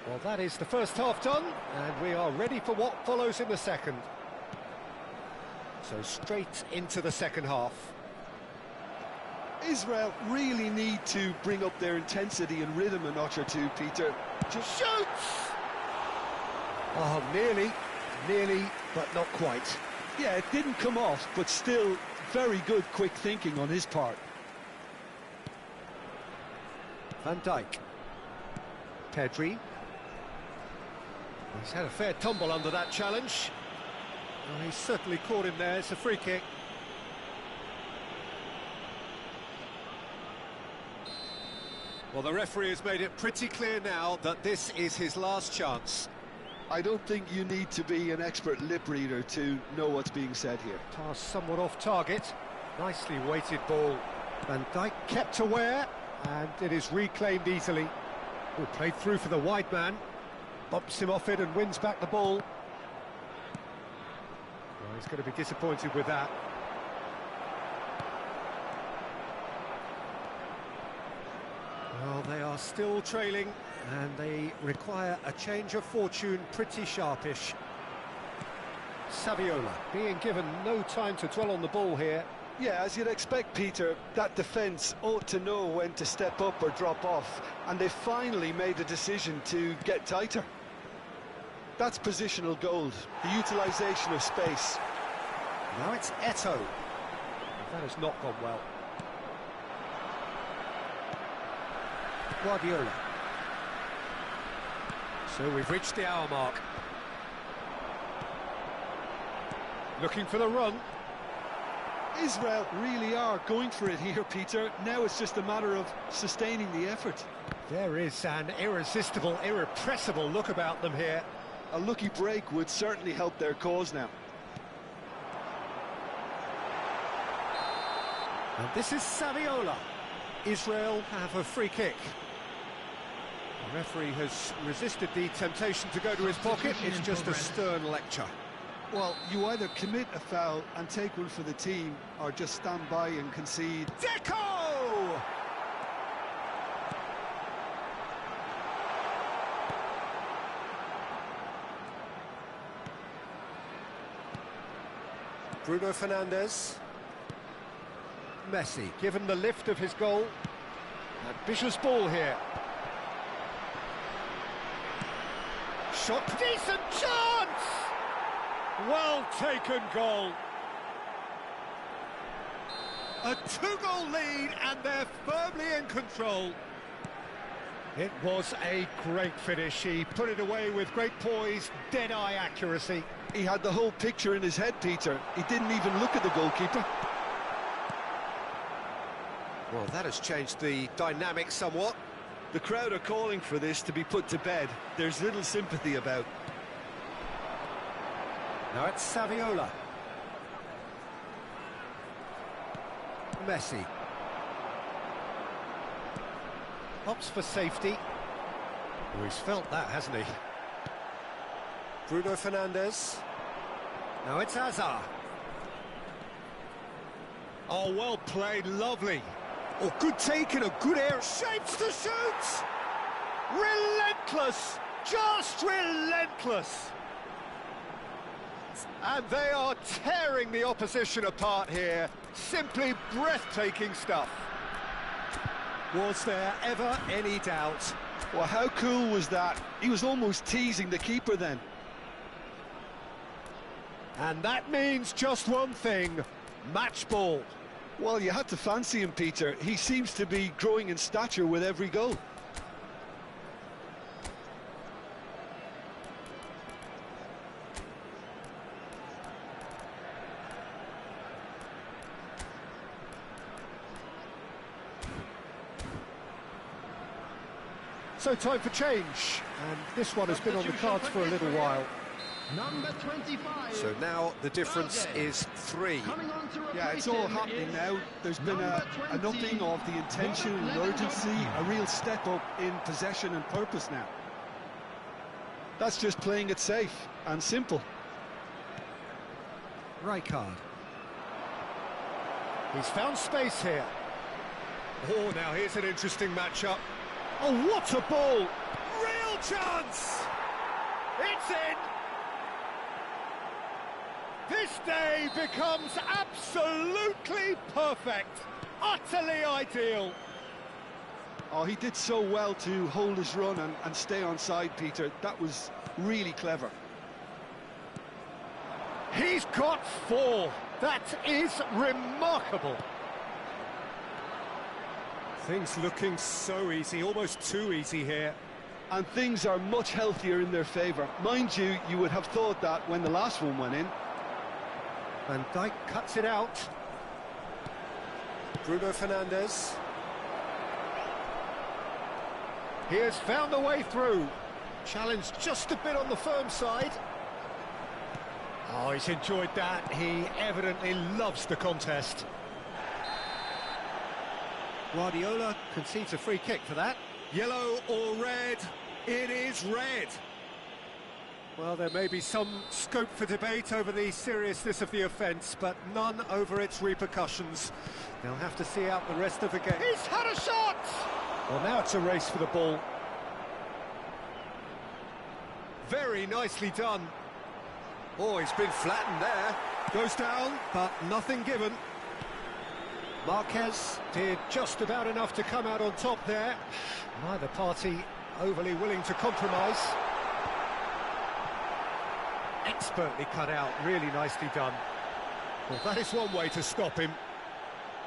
Well, that is the first half done, and we are ready for what follows in the second. So straight into the second half. Israel really need to bring up their intensity and rhythm a notch or two, Peter. Just shoots! Oh, nearly, but not quite. Yeah, it didn't come off, but still very good quick thinking on his part. Van Dijk. Pedri. He's had a fair tumble under that challenge. Oh, he's certainly caught him there. It's a free kick. Well, the referee has made it pretty clear now that this is his last chance. I don't think you need to be an expert lip reader to know what's being said here. Pass somewhat off target. Nicely weighted ball. Van Dijk kept aware, and it is reclaimed easily. Oh, played through for the wide man. Bumps him off it and wins back the ball. Well, he's going to be disappointed with that. Well, they are still trailing, and they require a change of fortune pretty sharpish. Saviola being given no time to dwell on the ball here. Yeah, as you'd expect, Peter, that defence ought to know when to step up or drop off, and they finally made a decision to get tighter. That's positional gold, the utilisation of space. Now it's Eto'o. That has not gone well. Guardiola. So we've reached the hour mark. Looking for the run. Israel really are going for it here, Peter. Now it's just a matter of sustaining the effort. There is an irresistible, irrepressible look about them here. A lucky break would certainly help their cause now. And this is Saviola. Israel have a free kick. The referee has resisted the temptation to go to his pocket. It's just a stern lecture. Well, you either commit a foul and take one for the team, or just stand by and concede. Deco! Bruno Fernandes. Messi, given the lift of his goal. Ambitious ball here. Shot, decent chance! Well taken goal. A two-goal lead, and they're firmly in control. It was a great finish. He put it away with great poise, dead-eye accuracy. He had the whole picture in his head, Peter. He didn't even look at the goalkeeper. Well, that has changed the dynamic somewhat. The crowd are calling for this to be put to bed. There's little sympathy about. Now it's Saviola. Messi. Opts for safety. Oh, he's felt that, hasn't he? Bruno Fernandes. Now it's Hazard. Oh, well played, lovely. Oh, good take and a good air. Shapes to shoot! Relentless! Just relentless. And they are tearing the opposition apart here. Simply breathtaking stuff. Was there ever any doubt? Well, how cool was that? He was almost teasing the keeper then. And that means just one thing, match ball. Well, you had to fancy him, Peter. He seems to be growing in stature with every goal. So time for change, and this one has been on the cards for a little while. Number 25. So now the difference is 3. Yeah, it's all happening now. There's been a upping of the intention and urgency, a real step up in possession and purpose now. That's just playing it safe and simple. Rijkaard. He's found space here. Oh, now here's an interesting matchup. Oh, what a ball! Real chance! It's in! This day becomes absolutely perfect, utterly ideal. Oh, he did so well to hold his run and stay on side, Peter. That was really clever. He's got 4. That is remarkable. Things looking so easy, almost too easy here. And things are much healthier in their favour. Mind you, you would have thought that when the last one went in. Van Dijk cuts it out. Bruno Fernandes. He has found a way through. Challenged just a bit on the firm side. Oh, he's enjoyed that. He evidently loves the contest. Guardiola concedes a free kick for that. Yellow or red? It is red. Well, there may be some scope for debate over the seriousness of the offence, but none over its repercussions. They'll have to see out the rest of the game. He's had a shot! Well, now it's a race for the ball. Very nicely done. Oh, he's been flattened there. Goes down, but nothing given. Marquez did just about enough to come out on top there. Neither party overly willing to compromise. Expertly cut out, really nicely done. Well, that is one way to stop him.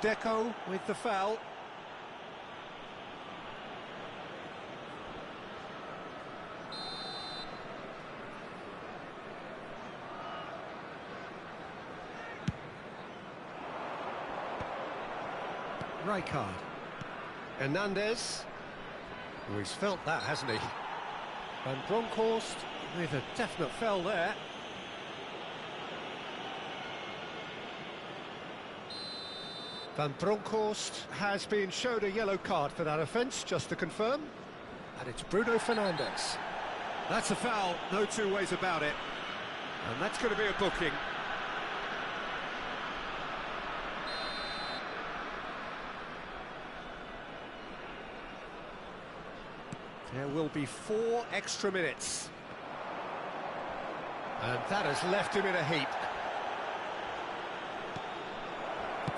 Deco with the foul. Rijkaard. Hernandez. Oh, he's felt that, hasn't he? Van Bronckhorst with a definite foul there. Van Bronckhorst has been showed a yellow card for that offence, just to confirm. And it's Bruno Fernandes. That's a foul, no two ways about it. And that's going to be a booking. There will be 4 extra minutes. And that has left him in a heap.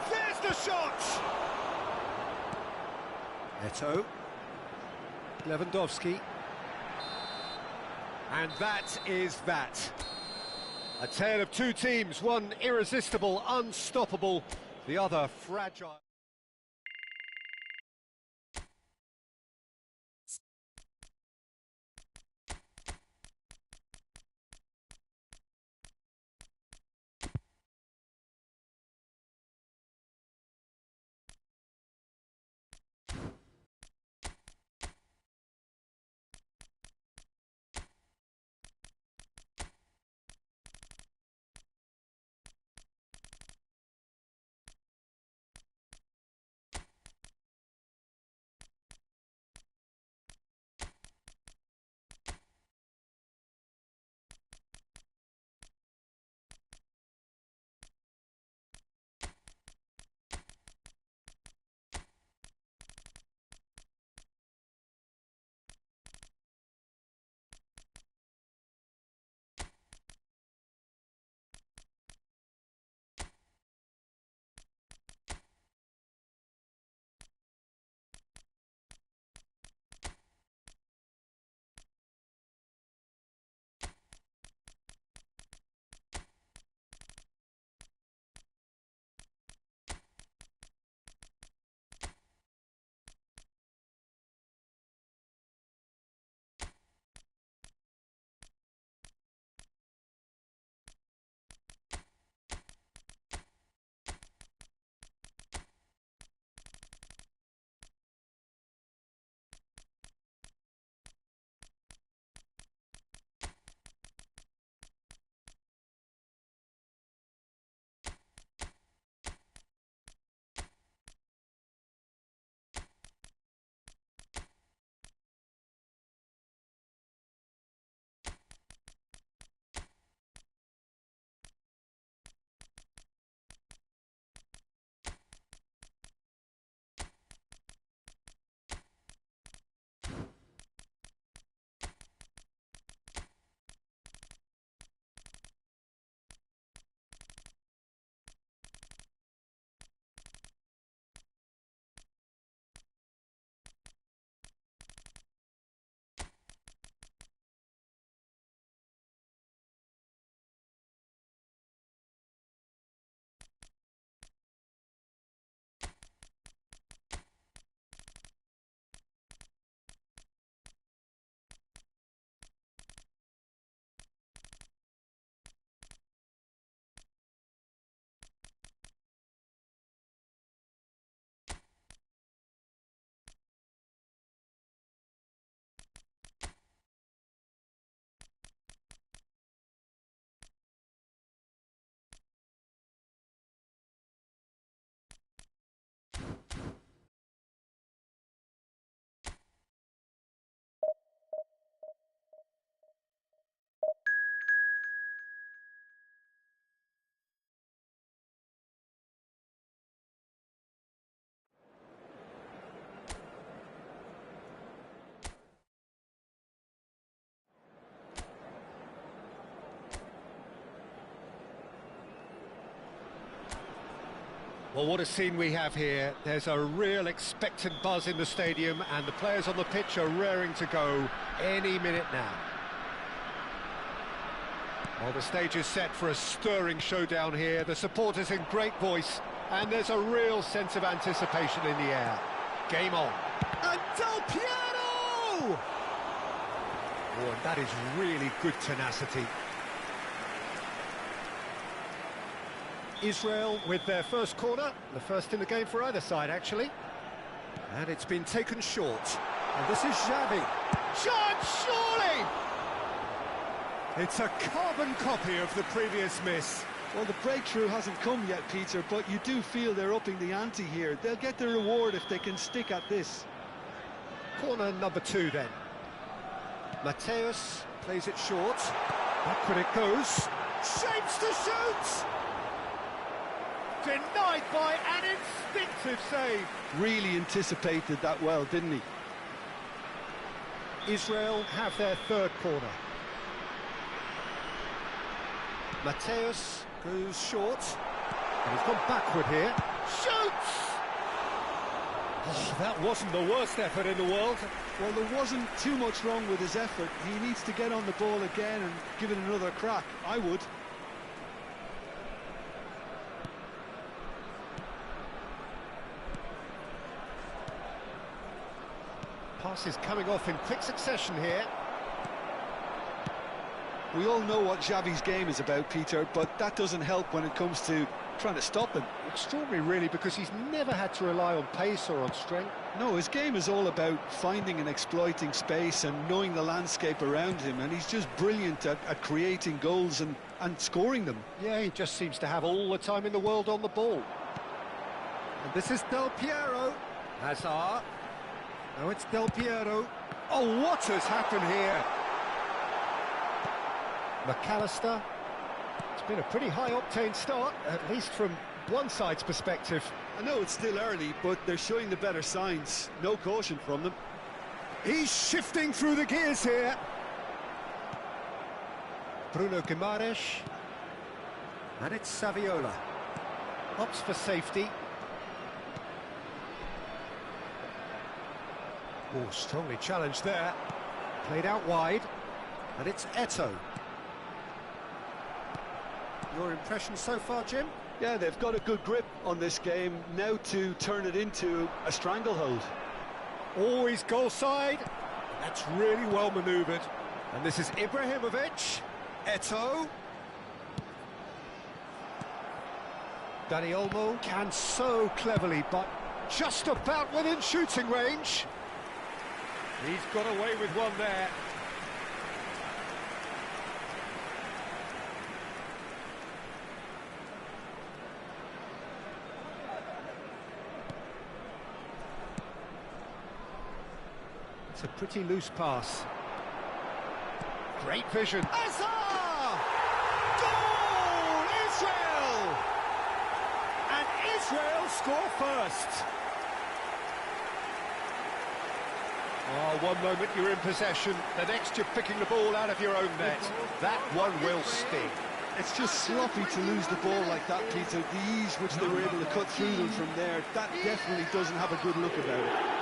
There's the shot! Eto'o. Lewandowski. And that is that. A tale of 2 teams, one irresistible, unstoppable, the other fragile. Well, what a scene we have here. There's a real expectant buzz in the stadium, and the players on the pitch are raring to go any minute now. Well, the stage is set for a stirring showdown here. The supporters in great voice, and there's a real sense of anticipation in the air. Game on. And Del Piero! Oh, and that is really good tenacity. Israel with their first corner, the first in the game for either side, actually. And it's been taken short. And this is Xavi. Chance, surely! It's a carbon copy of the previous miss. Well, the breakthrough hasn't come yet, Peter, but you do feel they're upping the ante here. They'll get the reward if they can stick at this. Corner number 2 then. Mateus plays it short. Backward it goes. Shapes to shoot! Denied by an instinctive save. Really anticipated that well, didn't he? Israel have their third corner. Mateus goes short. And he's gone backward here. Shoots! Oh, that wasn't the worst effort in the world. Well, there wasn't too much wrong with his effort. He needs to get on the ball again and give it another crack. I would. Passes coming off in quick succession here. We all know what Xavi's game is about, Peter, but that doesn't help when it comes to trying to stop him. Extraordinary, really, because he's never had to rely on pace or on strength. No, his game is all about finding and exploiting space and knowing the landscape around him, and he's just brilliant at creating goals and scoring them. Yeah, he just seems to have all the time in the world on the ball. And this is Del Piero. Hazard. Now it's Del Piero. Oh, what has happened here? McAllister. It's been a pretty high-octane start, at least from one side's perspective. I know it's still early, but they're showing the better signs. No caution from them. He's shifting through the gears here. Bruno Guimaraes. And it's Saviola. Opts for safety. Oh, strongly challenged there. Played out wide. And it's Eto'o. Your impression so far, Jim? Yeah, they've got a good grip on this game, now to turn it into a stranglehold. Always goal side. That's really well manoeuvred. And this is Ibrahimovic. Eto'o. Dani Olmo can so cleverly, but just about within shooting range. He's got away with one there. It's a pretty loose pass. Great vision. Hazard! Goal! Israel! And Israel score first. Oh, one moment you're in possession, the next you're picking the ball out of your own net. That one will sting. It's just sloppy to lose the ball like that, Peter. The ease which they were able to cut through them from there, that definitely doesn't have a good look about it.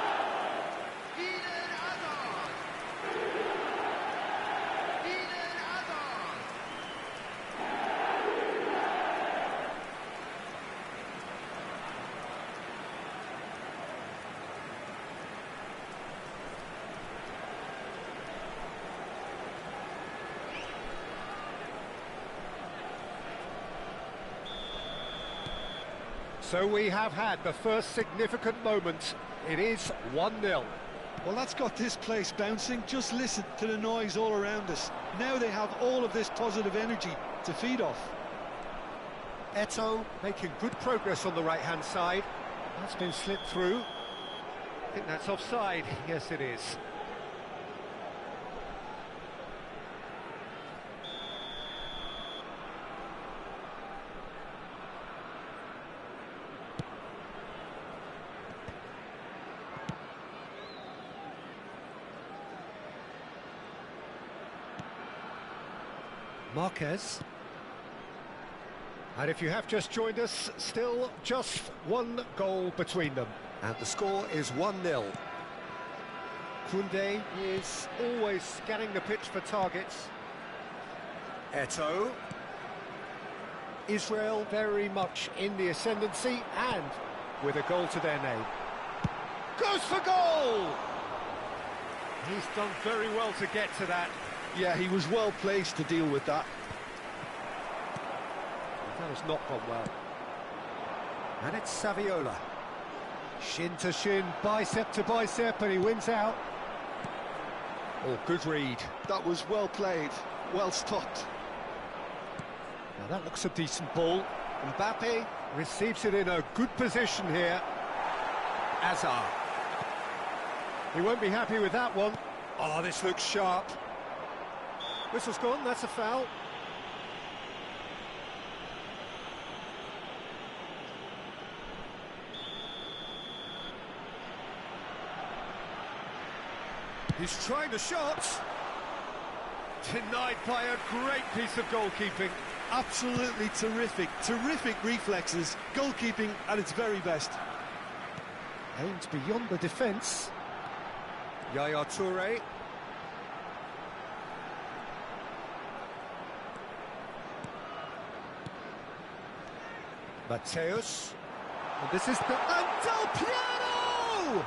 So we have had the first significant moment. It is 1-0. Well, that's got this place bouncing. Just listen to the noise all around us. Now they have all of this positive energy to feed off. Eto'o making good progress on the right-hand side. That's been slipped through. I think that's offside. Yes, it is. Marquez. And if you have just joined us, still just one goal between them. And the score is 1-0. Koundé is always scanning the pitch for targets. Eto'o. Israel very much in the ascendancy and with a goal to their name. Goes for goal! He's done very well to get to that. Yeah, he was well placed to deal with that. That has not gone well. And it's Saviola. Shin to shin, bicep to bicep, and he wins out. Oh, good read. That was well played, well stopped. Now that looks a decent ball. Mbappe receives it in a good position here. Hazard. He won't be happy with that one. Oh, this looks sharp. Whistle's gone, that's a foul. He's trying the shot. Denied by a great piece of goalkeeping. Absolutely terrific, terrific reflexes, goalkeeping at its very best. Aimed beyond the defence. Yaya Toure. Mateus. And this is the... And Del Piero!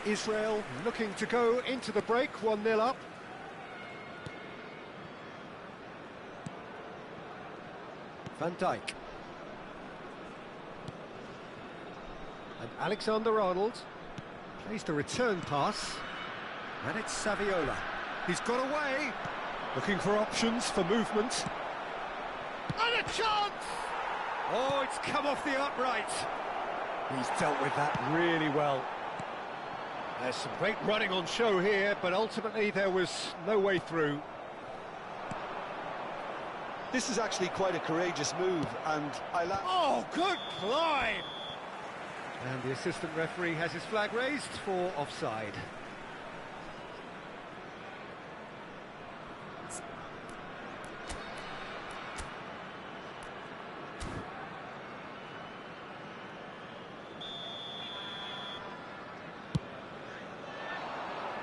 Israel looking to go into the break, 1-0 up. Van Dijk. And Alexander-Arnold plays the return pass. And it's Saviola. He's got away. Looking for options for movement. And a chance! Oh, it's come off the upright. He's dealt with that really well. There's some great running on show here, but ultimately there was no way through. This is actually quite a courageous move, and Oh, good climb! And the assistant referee has his flag raised for offside.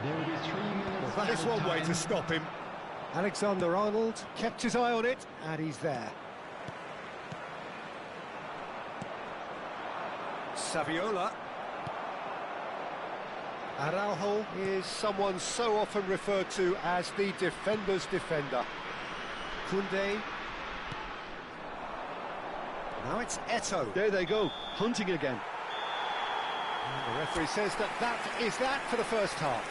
There will be 3 minutes. Well, that is one way to stop him. Alexander-Arnold kept his eye on it, and he's there. Saviola. Araujo is someone so often referred to as the defender's defender. Koundé. Now it's Eto'o. there they go, hunting again. And the referee says that is that for the first half.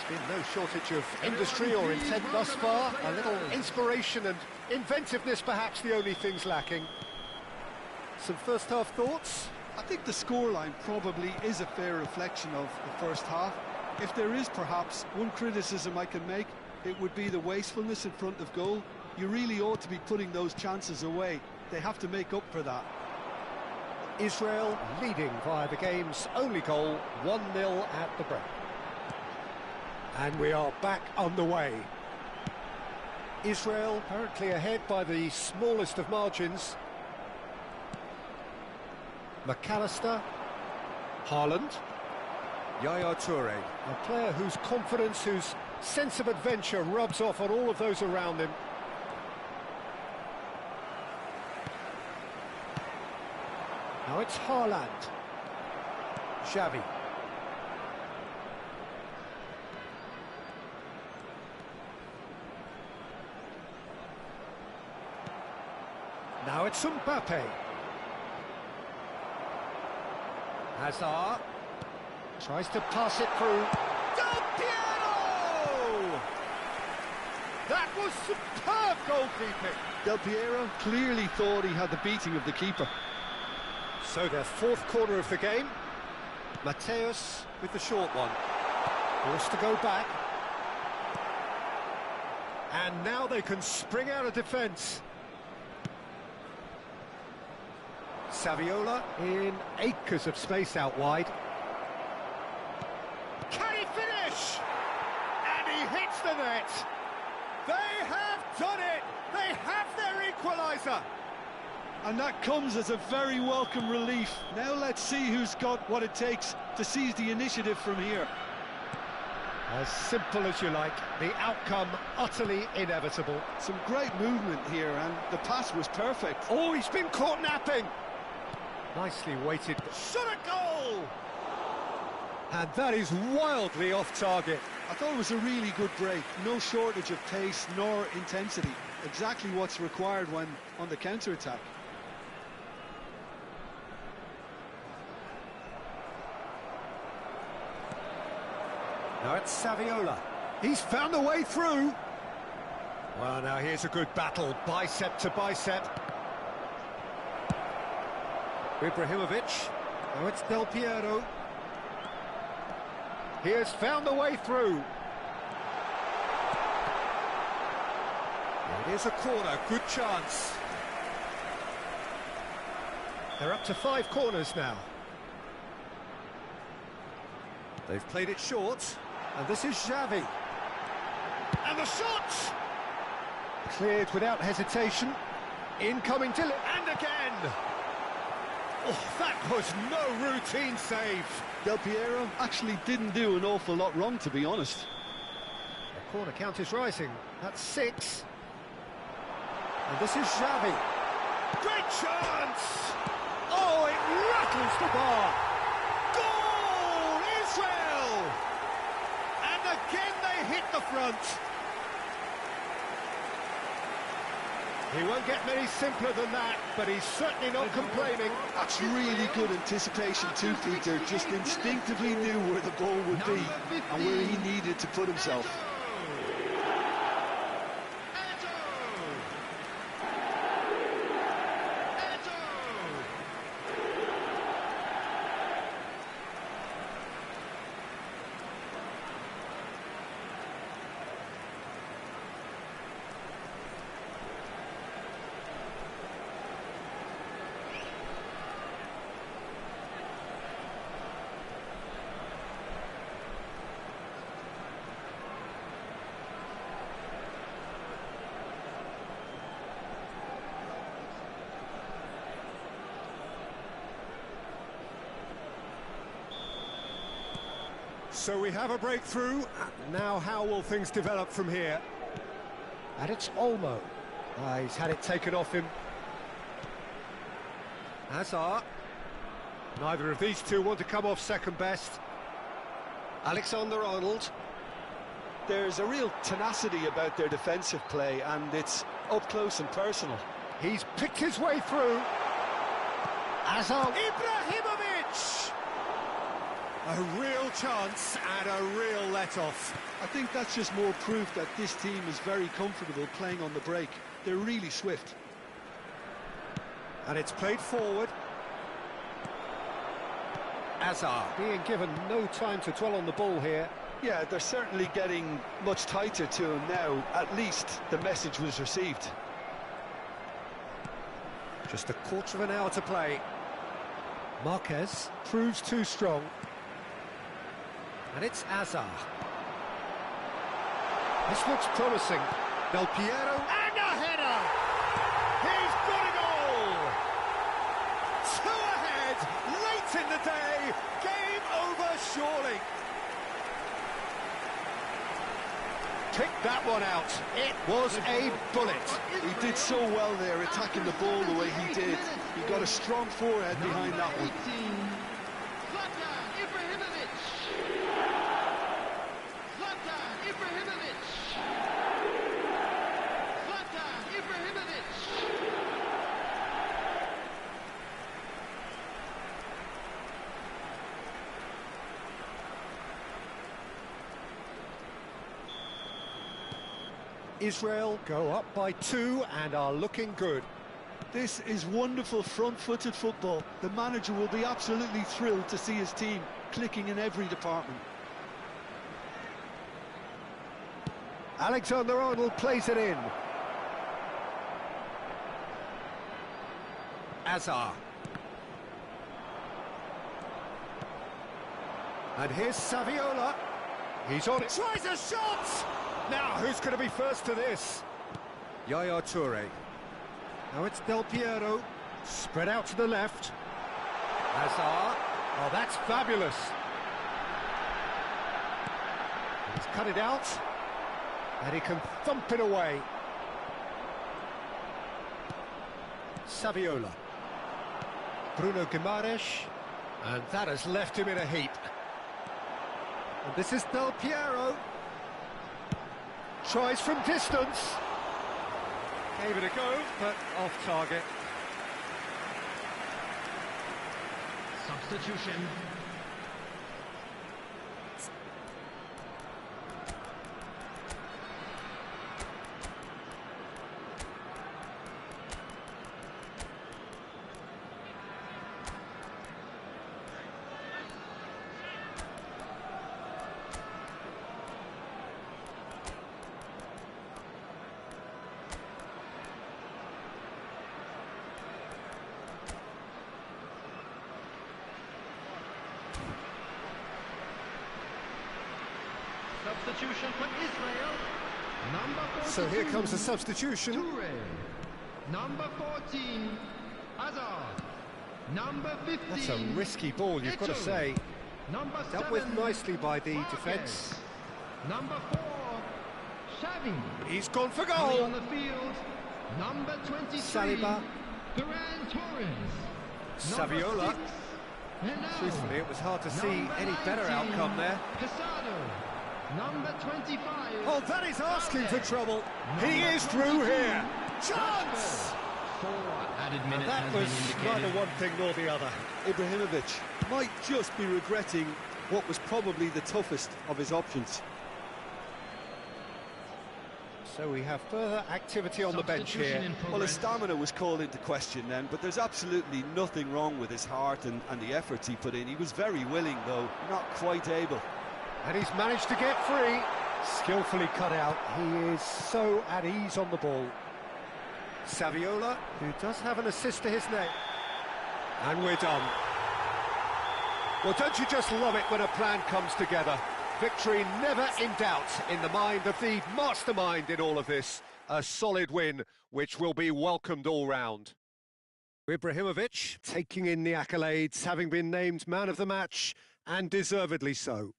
There's been no shortage of industry or intent thus far. A little inspiration and inventiveness perhaps the only things lacking. Some first half thoughts? I think the scoreline probably is a fair reflection of the first half. If there is perhaps one criticism I can make, it would be the wastefulness in front of goal. You really ought to be putting those chances away. They have to make up for that. Israel leading via the game's only goal, 1-0 at the break. And we are back underway. Israel currently ahead by the smallest of margins. McAllister, Haaland, Yaya Toure, a player whose confidence, whose sense of adventure rubs off on all of those around him. Now it's Haaland. Xavi. Now it's Mbappe. Hazard tries to pass it through. Del Piero! That was superb goalkeeping. Del Piero clearly thought he had the beating of the keeper. So their fourth corner of the game. Mateus with the short one. Forced to go back. And now they can spring out of defence. Saviola in acres of space out wide. Can he finish? And And he hits the net! They have done it! They have their equaliser! And that comes as a very welcome relief. Now let's see who's got what it takes to seize the initiative from here. As simple as you like, the outcome utterly inevitable. Some great movement here, and the pass was perfect. Oh, he's been caught napping! Nicely weighted, shot a goal! And that is wildly off target. I thought it was a really good break. No shortage of pace nor intensity. Exactly what's required when on the counter-attack. Now it's Saviola. He's found a way through. Well, now here's a good battle, bicep to bicep. Ibrahimovic. Now it's Del Piero. He has found a way through. It is a corner, good chance. They're up to 5 corners now. They've played it short, and this is Xavi. And the shot! Cleared without hesitation. Incoming Dylan, and again! Oh, that was no routine save. Del Piero actually didn't do an awful lot wrong, to be honest. The corner count is rising. That's 6. And this is Xavi. Great chance! Oh, it rattles the bar. Goal, Israel! And again they hit the front. He won't get many simpler than that, but he's certainly not complaining. That's really good anticipation too, Peter. Just instinctively knew where the ball would be and where he needed to put himself. So we have a breakthrough. Now how will things develop from here? And it's Olmo. He's had it taken off him. Hazard. Neither of these two want to come off second best. Alexander-Arnold. There's a real tenacity about their defensive play, and it's up close and personal. He's picked his way through. Hazard. Ibrahimovic! A real chance and a real let-off. I think that's just more proof that this team is very comfortable playing on the break. They're really swift. And it's played forward. Hazard being given no time to dwell on the ball here. Yeah, they're certainly getting much tighter to him now. At least the message was received. Just a quarter of an hour to play. Marquez proves too strong. And it's Hazard. This looks promising. Del Piero, and a header! He's got a goal! 2 ahead, late in the day, game over surely. Picked that one out. It was a bullet. He did so well there, attacking the ball the way he did. He got a strong forehead behind that one. Israel go up by 2 and are looking good. This is wonderful front-footed football. The manager will be absolutely thrilled to see his team clicking in every department. Alexander-Arnold plays it in. Hazard. And here's Saviola. He's on it. Tries a shot! Now, who's going to be first to this? Yaya Toure. Now it's Del Piero. Spread out to the left. Hazard. Oh, that's fabulous. He's cut it out. And he can thump it away. Saviola. Bruno Guimaraes. And that has left him in a heap. And this is Del Piero. Tries from distance. Gave it a go, but off target. Substitution. Substitution for Israel. Number 42. So here comes the substitution. Toure. Number 14, Hazard. Number 15. That's a risky ball, you've got to say. Number Dealt 7, with nicely by the Marquez. defence. Number 4, Xavi. He's gone for Coming goal. on the field, number 23, Saliba. Ferran Torres. Saviola. Number 6, and now, Truthfully, it was hard to see number any better 19, outcome there. Casado. Number 25. Oh, that is asking for trouble. He is through here. Chance! 4 added And minutes that has was been neither indicated. one thing nor the other. Ibrahimovic might just be regretting what was probably the toughest of his options. So we have further activity on the bench Substitution here. in Well, his progress. stamina was called into question then, but there's absolutely nothing wrong with his heart and the efforts he put in. He was very willing, though, not quite able. And he's managed to get free. Skillfully cut out. He is so at ease on the ball. Saviola, who does have an assist to his name. And we're done. Well, don't you just love it when a plan comes together? Victory never in doubt in the mind of the mastermind in all of this. A solid win, which will be welcomed all round. Ibrahimovic taking in the accolades, having been named man of the match, and deservedly so.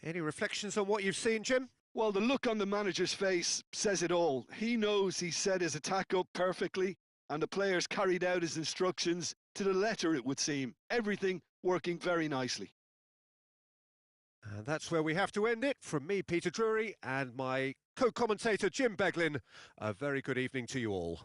Any reflections on what you've seen, Jim? Well, the look on the manager's face says it all. He knows he set his attack up perfectly, and the players carried out his instructions to the letter, it would seem. Everything working very nicely. And that's where we have to end it. From me, Peter Drury, and my co-commentator, Jim Beglin, a very good evening to you all.